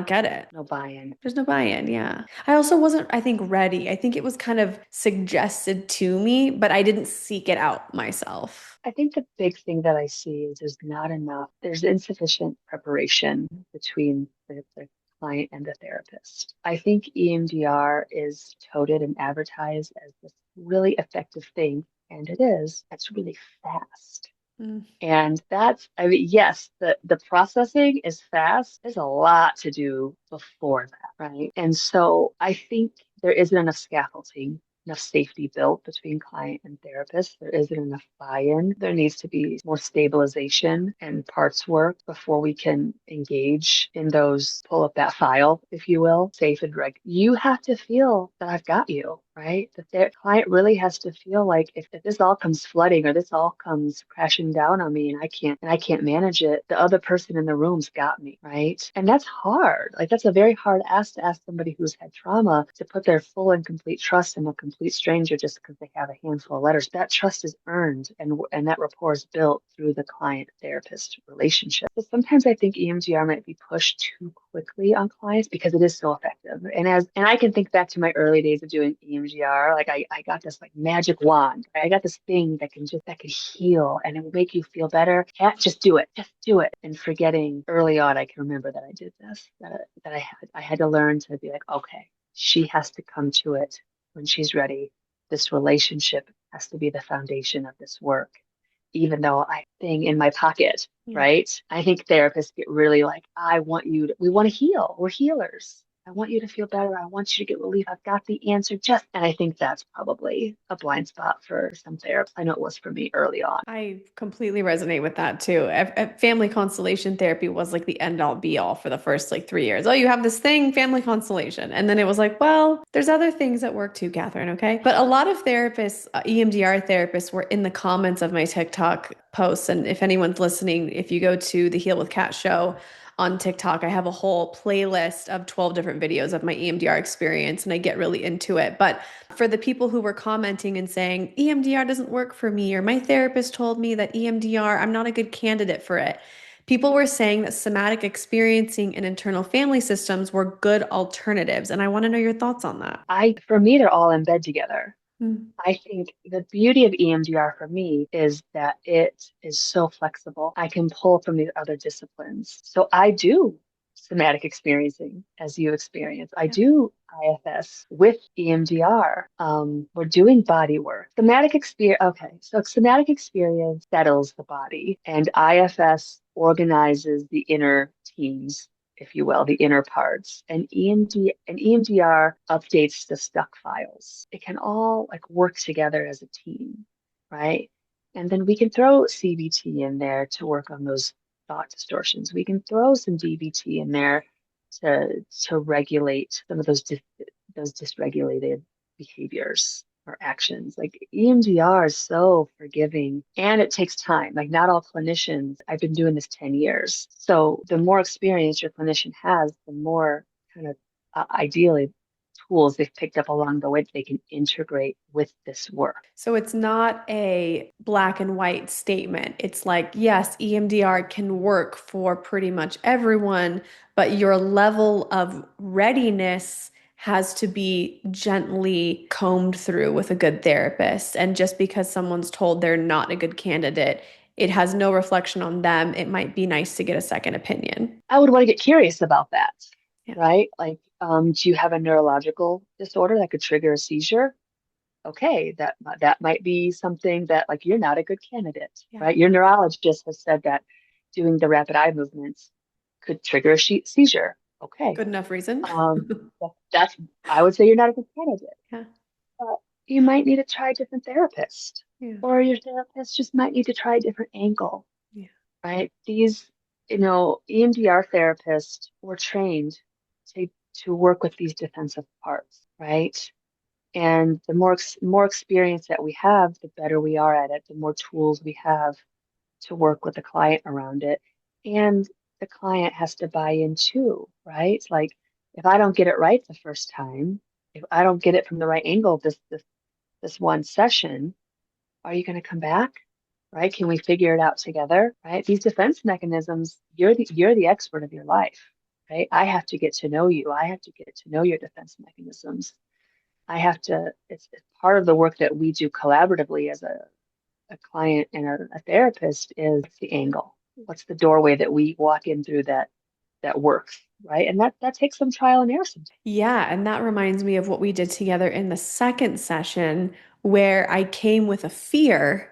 Speaker 1: get it.
Speaker 2: No buy-in.
Speaker 1: There's no buy-in, yeah. I also wasn't, I think, ready. I think it was kind of suggested to me, but I didn't seek it out myself.
Speaker 2: I think the big thing that I see is there's not enough, there's insufficient preparation between the client and the therapist. I think EMDR is touted and advertised as this really effective thing, and it is. It's really fast.
Speaker 1: Mm.
Speaker 2: And I mean, yes, the processing is fast. There's a lot to do before that, right? And so I think there isn't enough scaffolding, enough safety built between client and therapist. There isn't enough buy-in. There needs to be more stabilization and parts work before we can engage in those, pull up that file, if you will, safe and reg. You have to feel that I've got you. right? That their client really has to feel like if this all comes flooding or this all comes crashing down on me and I can't manage it, the other person in the room's got me, right? And that's hard. Like that's a very hard ask to ask somebody who's had trauma to put their full and complete trust in a complete stranger just because they have a handful of letters. That trust is earned and that rapport is built through the client therapist relationship. So sometimes I think EMDR might be pushed too quickly on clients because it is so effective. And I can think back to my early days of doing EMDR, like I got this like magic wand. Right? I got this thing that can heal and it will make you feel better. Yeah, just do it. Just do it. And forgetting early on, I can remember that I did this, that I had to learn to be like, okay, she has to come to it when she's ready. This relationship has to be the foundation of this work, even though I thing in my pocket,
Speaker 1: Yeah.
Speaker 2: right? I think therapists get really like, we want to heal. We're healers. I want you to feel better. I want you to get relief. I've got the answer. And I think that's probably a blind spot for some therapists. I know it was for me early on.
Speaker 1: I completely resonate with that too. Family constellation therapy was like the end all be all for the first like 3 years. Oh, you have this thing, family constellation. And then it was like, well, there's other things that work too, Catherine. Okay. But a lot of therapists, EMDR therapists, were in the comments of my TikTok posts. And if anyone's listening, if you go to the Heal with Cat show on TikTok, I have a whole playlist of 12 different videos of my EMDR experience and I get really into it. But for the people who were commenting and saying EMDR doesn't work for me, or my therapist told me that EMDR, I'm not a good candidate for it. People were saying that somatic experiencing and internal family systems were good alternatives. And I want to know your thoughts on that.
Speaker 2: For me, they're all in bed together.
Speaker 1: Mm.
Speaker 2: I think the beauty of EMDR for me is that it is so flexible. I can pull from these other disciplines. So I do somatic experiencing as you experience. I
Speaker 1: Yeah.
Speaker 2: do IFS with EMDR. We're doing body work. Somatic experience. Okay, so somatic experience settles the body, and IFS organizes the inner teams, if you will, the inner parts. And EMDR updates the stuck files. It can all like work together as a team, right? And then we can throw CBT in there to work on those thought distortions. We can throw some DBT in there to regulate some of those dysregulated behaviors or actions. Like EMDR is so forgiving and it takes time. Like not all clinicians, I've been doing this 10 years. So the more experience your clinician has, the more kind of ideally tools they've picked up along the way that they can integrate with this work.
Speaker 1: So it's not a black and white statement. It's like, yes, EMDR can work for pretty much everyone, but your level of readiness has to be gently combed through with a good therapist. And just because someone's told they're not a good candidate, it has no reflection on them. It might be nice to get a second opinion.
Speaker 2: I would want to get curious about that,
Speaker 1: Yeah.
Speaker 2: right? Like, do you have a neurological disorder that could trigger a seizure? Okay, that might be something that like you're not a good candidate,
Speaker 1: Yeah.
Speaker 2: right? Your neurologist has said that doing the rapid eye movements could trigger a seizure. Okay,
Speaker 1: Good enough reason.
Speaker 2: that's I would say you're not a good candidate.
Speaker 1: Yeah.
Speaker 2: But you might need to try a different therapist,
Speaker 1: Yeah.
Speaker 2: or your therapist just might need to try a different angle,
Speaker 1: Yeah.
Speaker 2: right? These, EMDR therapists were trained to to work with these defensive parts, right? And the more experience that we have, the better we are at it, the more tools we have to work with the client around it. And the client has to buy in too, right? Like if I don't get it right the first time, if I don't get it from the right angle this one session, are you going to come back? Right? Can we figure it out together? Right? These defense mechanisms, you're the expert of your life, right? I have to get to know you. I have to get to know your defense mechanisms. It's part of the work that we do collaboratively as a client and a therapist is the angle. What's the doorway that we walk in through that works, right? And that takes some trial and error sometimes.
Speaker 1: Yeah, and that reminds me of what we did together in the second session where I came with a fear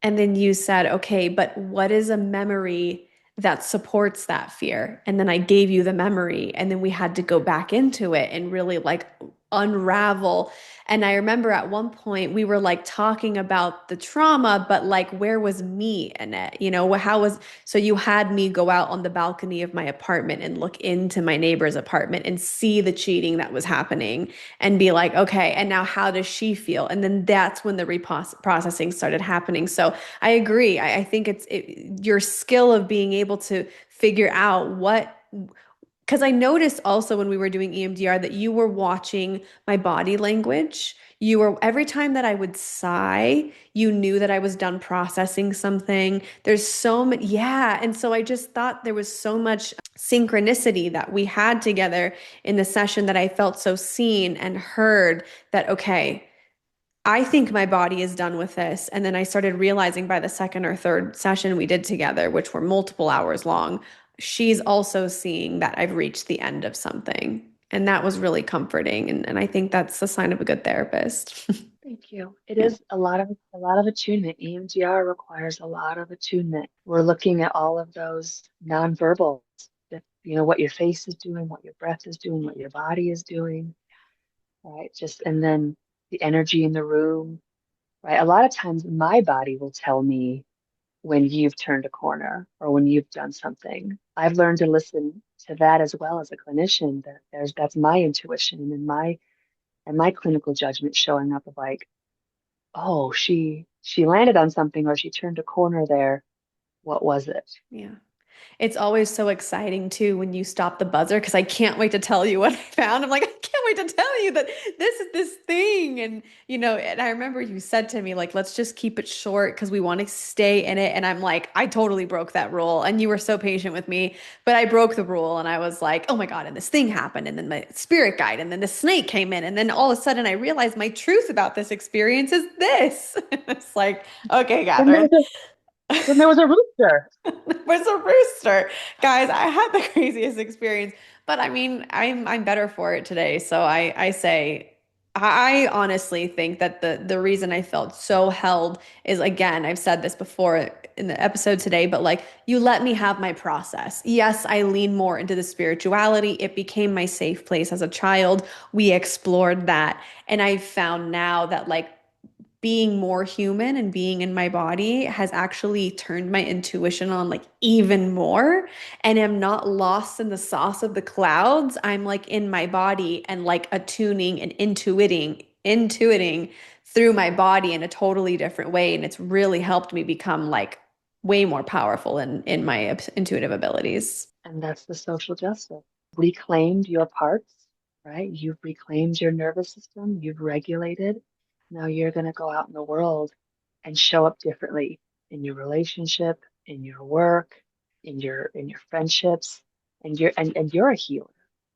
Speaker 1: and then you said, okay, but what is a memory that supports that fear? And then I gave you the memory and then we had to go back into it and really like unravel. And I remember at one point we were like talking about the trauma, but like where was me in it? You know, how was, so you had me go out on the balcony of my apartment and look into my neighbor's apartment and see the cheating that was happening and be like, okay, and now how does she feel? And then that's when the reprocessing started happening. So I agree. I think your skill of being able to figure out what, because I noticed also when we were doing EMDR that you were watching my body language. You were, every time that I would sigh, you knew that I was done processing something. There's so many, yeah. And so I just thought there was so much synchronicity that we had together in the session that I felt so seen and heard that, okay, I think my body is done with this. And then I started realizing by the second or third session we did together, which were multiple hours long, she's also seeing that I've reached the end of something. And that was really comforting. And I think that's the sign of a good therapist.
Speaker 2: Thank you. It
Speaker 1: Yeah.
Speaker 2: is a lot of attunement. EMDR requires a lot of attunement. We're looking at all of those nonverbals, that, what your face is doing, what your breath is doing, what your body is doing, right? Just and then the energy in the room, right? A lot of times my body will tell me when you've turned a corner or when you've done something. I've learned to listen to that as well as a clinician. That's my intuition and my clinical judgment showing up of like, oh, she landed on something or she turned a corner there. What was it?
Speaker 1: Yeah. It's always so exciting too when you stop the buzzer because I can't wait to tell you what I found. I'm like, I can't wait to tell you that this is this thing. And and I remember you said to me, like, let's just keep it short because we want to stay in it. And I'm like, I totally broke that rule. And you were so patient with me, but I broke the rule and I was like, oh my God, and this thing happened, and then my spirit guide, and then the snake came in, and then all of a sudden I realized my truth about this experience is this. It's like, okay,
Speaker 2: Then there
Speaker 1: Catherine.
Speaker 2: was a then there was a rooster.
Speaker 1: Was a rooster. Guys, I had the craziest experience, but I mean, I'm better for it today. So I say I honestly think that the reason I felt so held is, again, I've said this before in the episode today, but like you let me have my process. Yes, I lean more into the spirituality. It became my safe place as a child. We explored that. And I found now that like being more human and being in my body has actually turned my intuition on like even more, and I'm not lost in the sauce of the clouds. I'm like in my body and like attuning and intuiting through my body in a totally different way, and it's really helped me become like way more powerful in my intuitive abilities.
Speaker 2: And that's the social justice. Reclaimed your parts, right? You've reclaimed your nervous system, you've regulated. Now you're going to go out in the world and show up differently in your relationship, in your work, in your friendships, and you're a healer,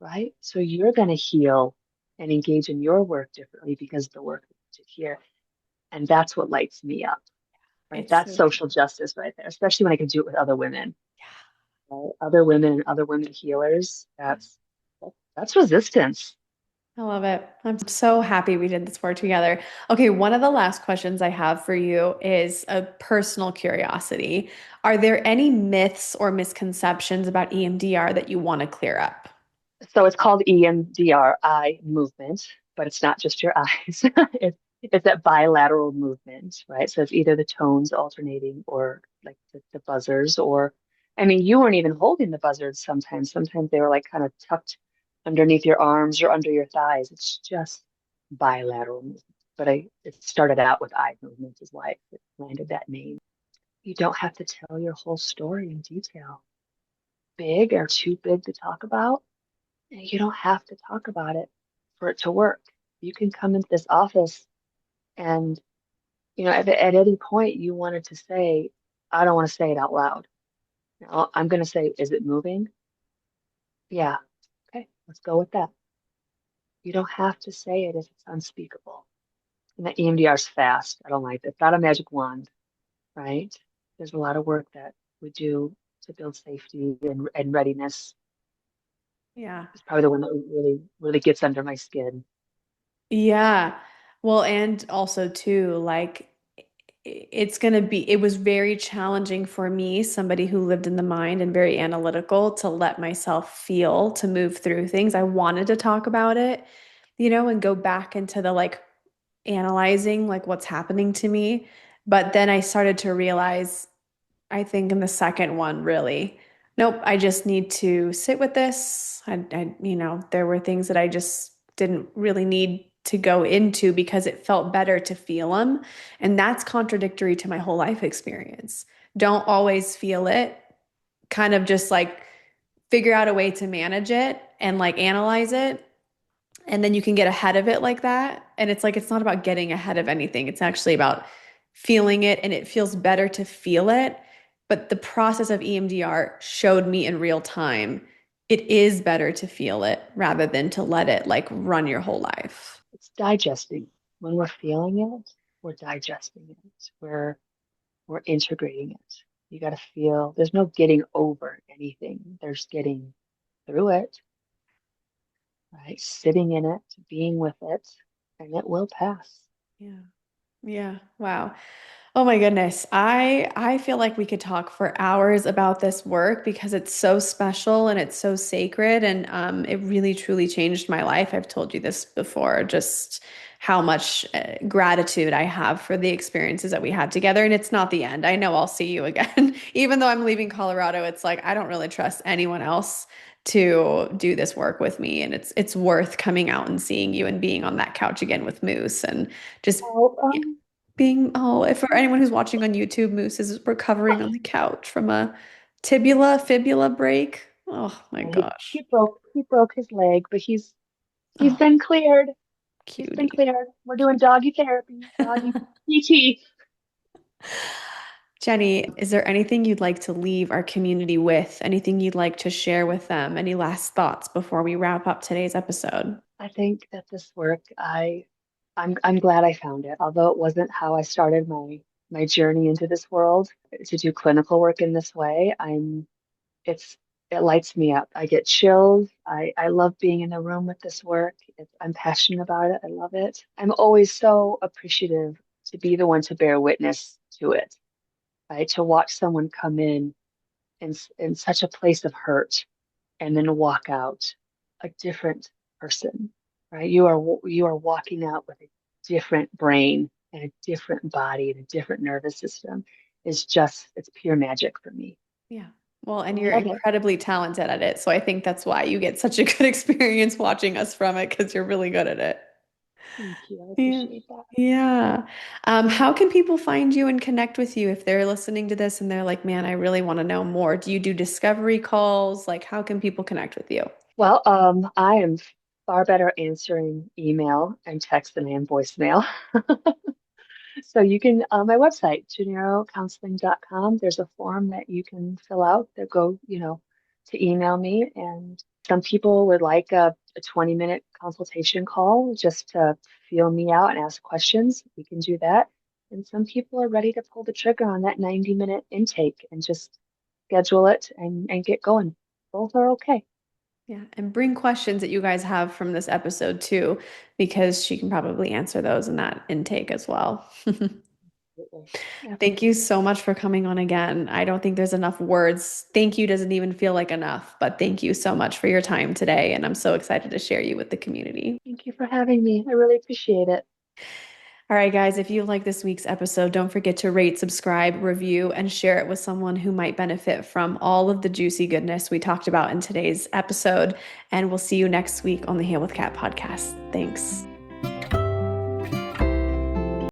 Speaker 2: right? So you're going to heal and engage in your work differently because of the work that you did here. And that's what lights me up, right?
Speaker 1: It's
Speaker 2: That's
Speaker 1: so true.
Speaker 2: social justice right there, especially when I can do it with other women, right? Other women and other women healers. That's resistance.
Speaker 1: I love it. I'm so happy we did this work together. Okay, one of the last questions I have for you is a personal curiosity. Are there any myths or misconceptions about EMDR that you want to clear up?
Speaker 2: So it's called EMDR, eye movement, but it's not just your eyes. It's that bilateral movement, right? So it's either the tones alternating or like the buzzers, or, I mean, you weren't even holding the buzzards sometimes. Sometimes they were like kind of tucked underneath your arms or under your thighs. It's just bilateral movement. But it started out with eye movement is why it landed that name. You don't have to tell your whole story in detail. Big or too big to talk about, and you don't have to talk about it for it to work. You can come into this office and, at any point you wanted to say, I don't want to say it out loud. Now, I'm going to say, is it moving? Yeah. Okay, let's go with that. You don't have to say it if it's unspeakable. And the EMDR is fast. I don't like it. It's not a magic wand, right? There's a lot of work that we do to build safety and readiness.
Speaker 1: Yeah.
Speaker 2: It's probably the one that really, really gets under my skin.
Speaker 1: Yeah. Well, and also too, like it's going to be, it was very challenging for me, somebody who lived in the mind and very analytical, to let myself feel, to move through things. I wanted to talk about it. and go back into the like analyzing like what's happening to me. But then I started to realize, I think in the second one, really, nope, I just need to sit with this. There were things that I just didn't really need to go into because it felt better to feel them. And that's contradictory to my whole life experience. Don't always feel it, kind of just like figure out a way to manage it and like analyze it, and then you can get ahead of it like that. And it's like, it's not about getting ahead of anything. It's actually about feeling it, and it feels better to feel it. But the process of EMDR showed me in real time, it is better to feel it rather than to let it like run your whole life.
Speaker 2: It's digesting. When we're feeling it, we're digesting it. We're integrating it. You got to feel there's no getting over anything. There's getting through it, right? Sitting in it, being with it, and it will pass.
Speaker 1: Yeah. Yeah. Wow. Oh my goodness. I feel like we could talk for hours about this work because it's so special and it's so sacred, and it really truly changed my life. I've told you this before, just how much gratitude I have for the experiences that we had together. And it's not the end. I know I'll see you again. Even though I'm leaving Colorado, it's like I don't really trust anyone else to do this work with me, and it's worth coming out and seeing you and being on that couch again with Moose and just
Speaker 2: Oh,
Speaker 1: being, oh, if for anyone who's watching on YouTube, Moose is recovering on the couch from a fibula break. Oh my
Speaker 2: yeah, he,
Speaker 1: gosh.
Speaker 2: he broke his leg, but he's
Speaker 1: Oh,
Speaker 2: been cleared. He's been
Speaker 1: cutie.
Speaker 2: cleared. We're doing doggy therapy, doggy PT.
Speaker 1: Jenny, is there anything you'd like to leave our community with? Anything you'd like to share with them? Any last thoughts before we wrap up today's episode?
Speaker 2: I think that this work, I'm glad I found it. Although it wasn't how I started my journey into this world to do clinical work in this way. It's it lights me up. I get chills. I love being in the room with this work. I'm passionate about it. I love it. I'm always so appreciative to be the one to bear witness to it, right? To watch someone come in such a place of hurt and then walk out a different person, right? You are walking out with a different brain and a different body and a different nervous system. It's pure magic for me.
Speaker 1: Yeah. Well, and
Speaker 2: And I
Speaker 1: you're
Speaker 2: love it.
Speaker 1: incredibly talented at it. So I think that's why you get such a good experience watching us from it, because you're really good at it.
Speaker 2: Thank you. I
Speaker 1: Yeah.
Speaker 2: appreciate that.
Speaker 1: Yeah. How can people find you and connect with you if they're listening to this and they're like, man, I really want to know more? Do you do discovery calls? Like, how can people connect with you?
Speaker 2: Well, I am far better answering email and text than I am voicemail. So you can, my website, gennarocounseling.com, there's a form that you can fill out that to email me. And some people would like a 20-minute consultation call just to feel me out and ask questions. We can do that. And some people are ready to pull the trigger on that 90-minute intake and just schedule it and get going. Both are okay.
Speaker 1: Yeah. And bring questions that you guys have from this episode too, because she can probably answer those in that intake as well.
Speaker 2: Absolutely.
Speaker 1: Thank you
Speaker 2: Absolutely.
Speaker 1: so much for coming on again. I don't think there's enough words. Thank you doesn't even feel like enough, but thank you so much for your time today. And I'm so excited to share you with the community.
Speaker 2: Thank you for having me. I really appreciate it.
Speaker 1: All right, guys, if you like this week's episode, don't forget to rate, subscribe, review, and share it with someone who might benefit from all of the juicy goodness we talked about in today's episode. And we'll see you next week on the Heal with Kat podcast. Thanks.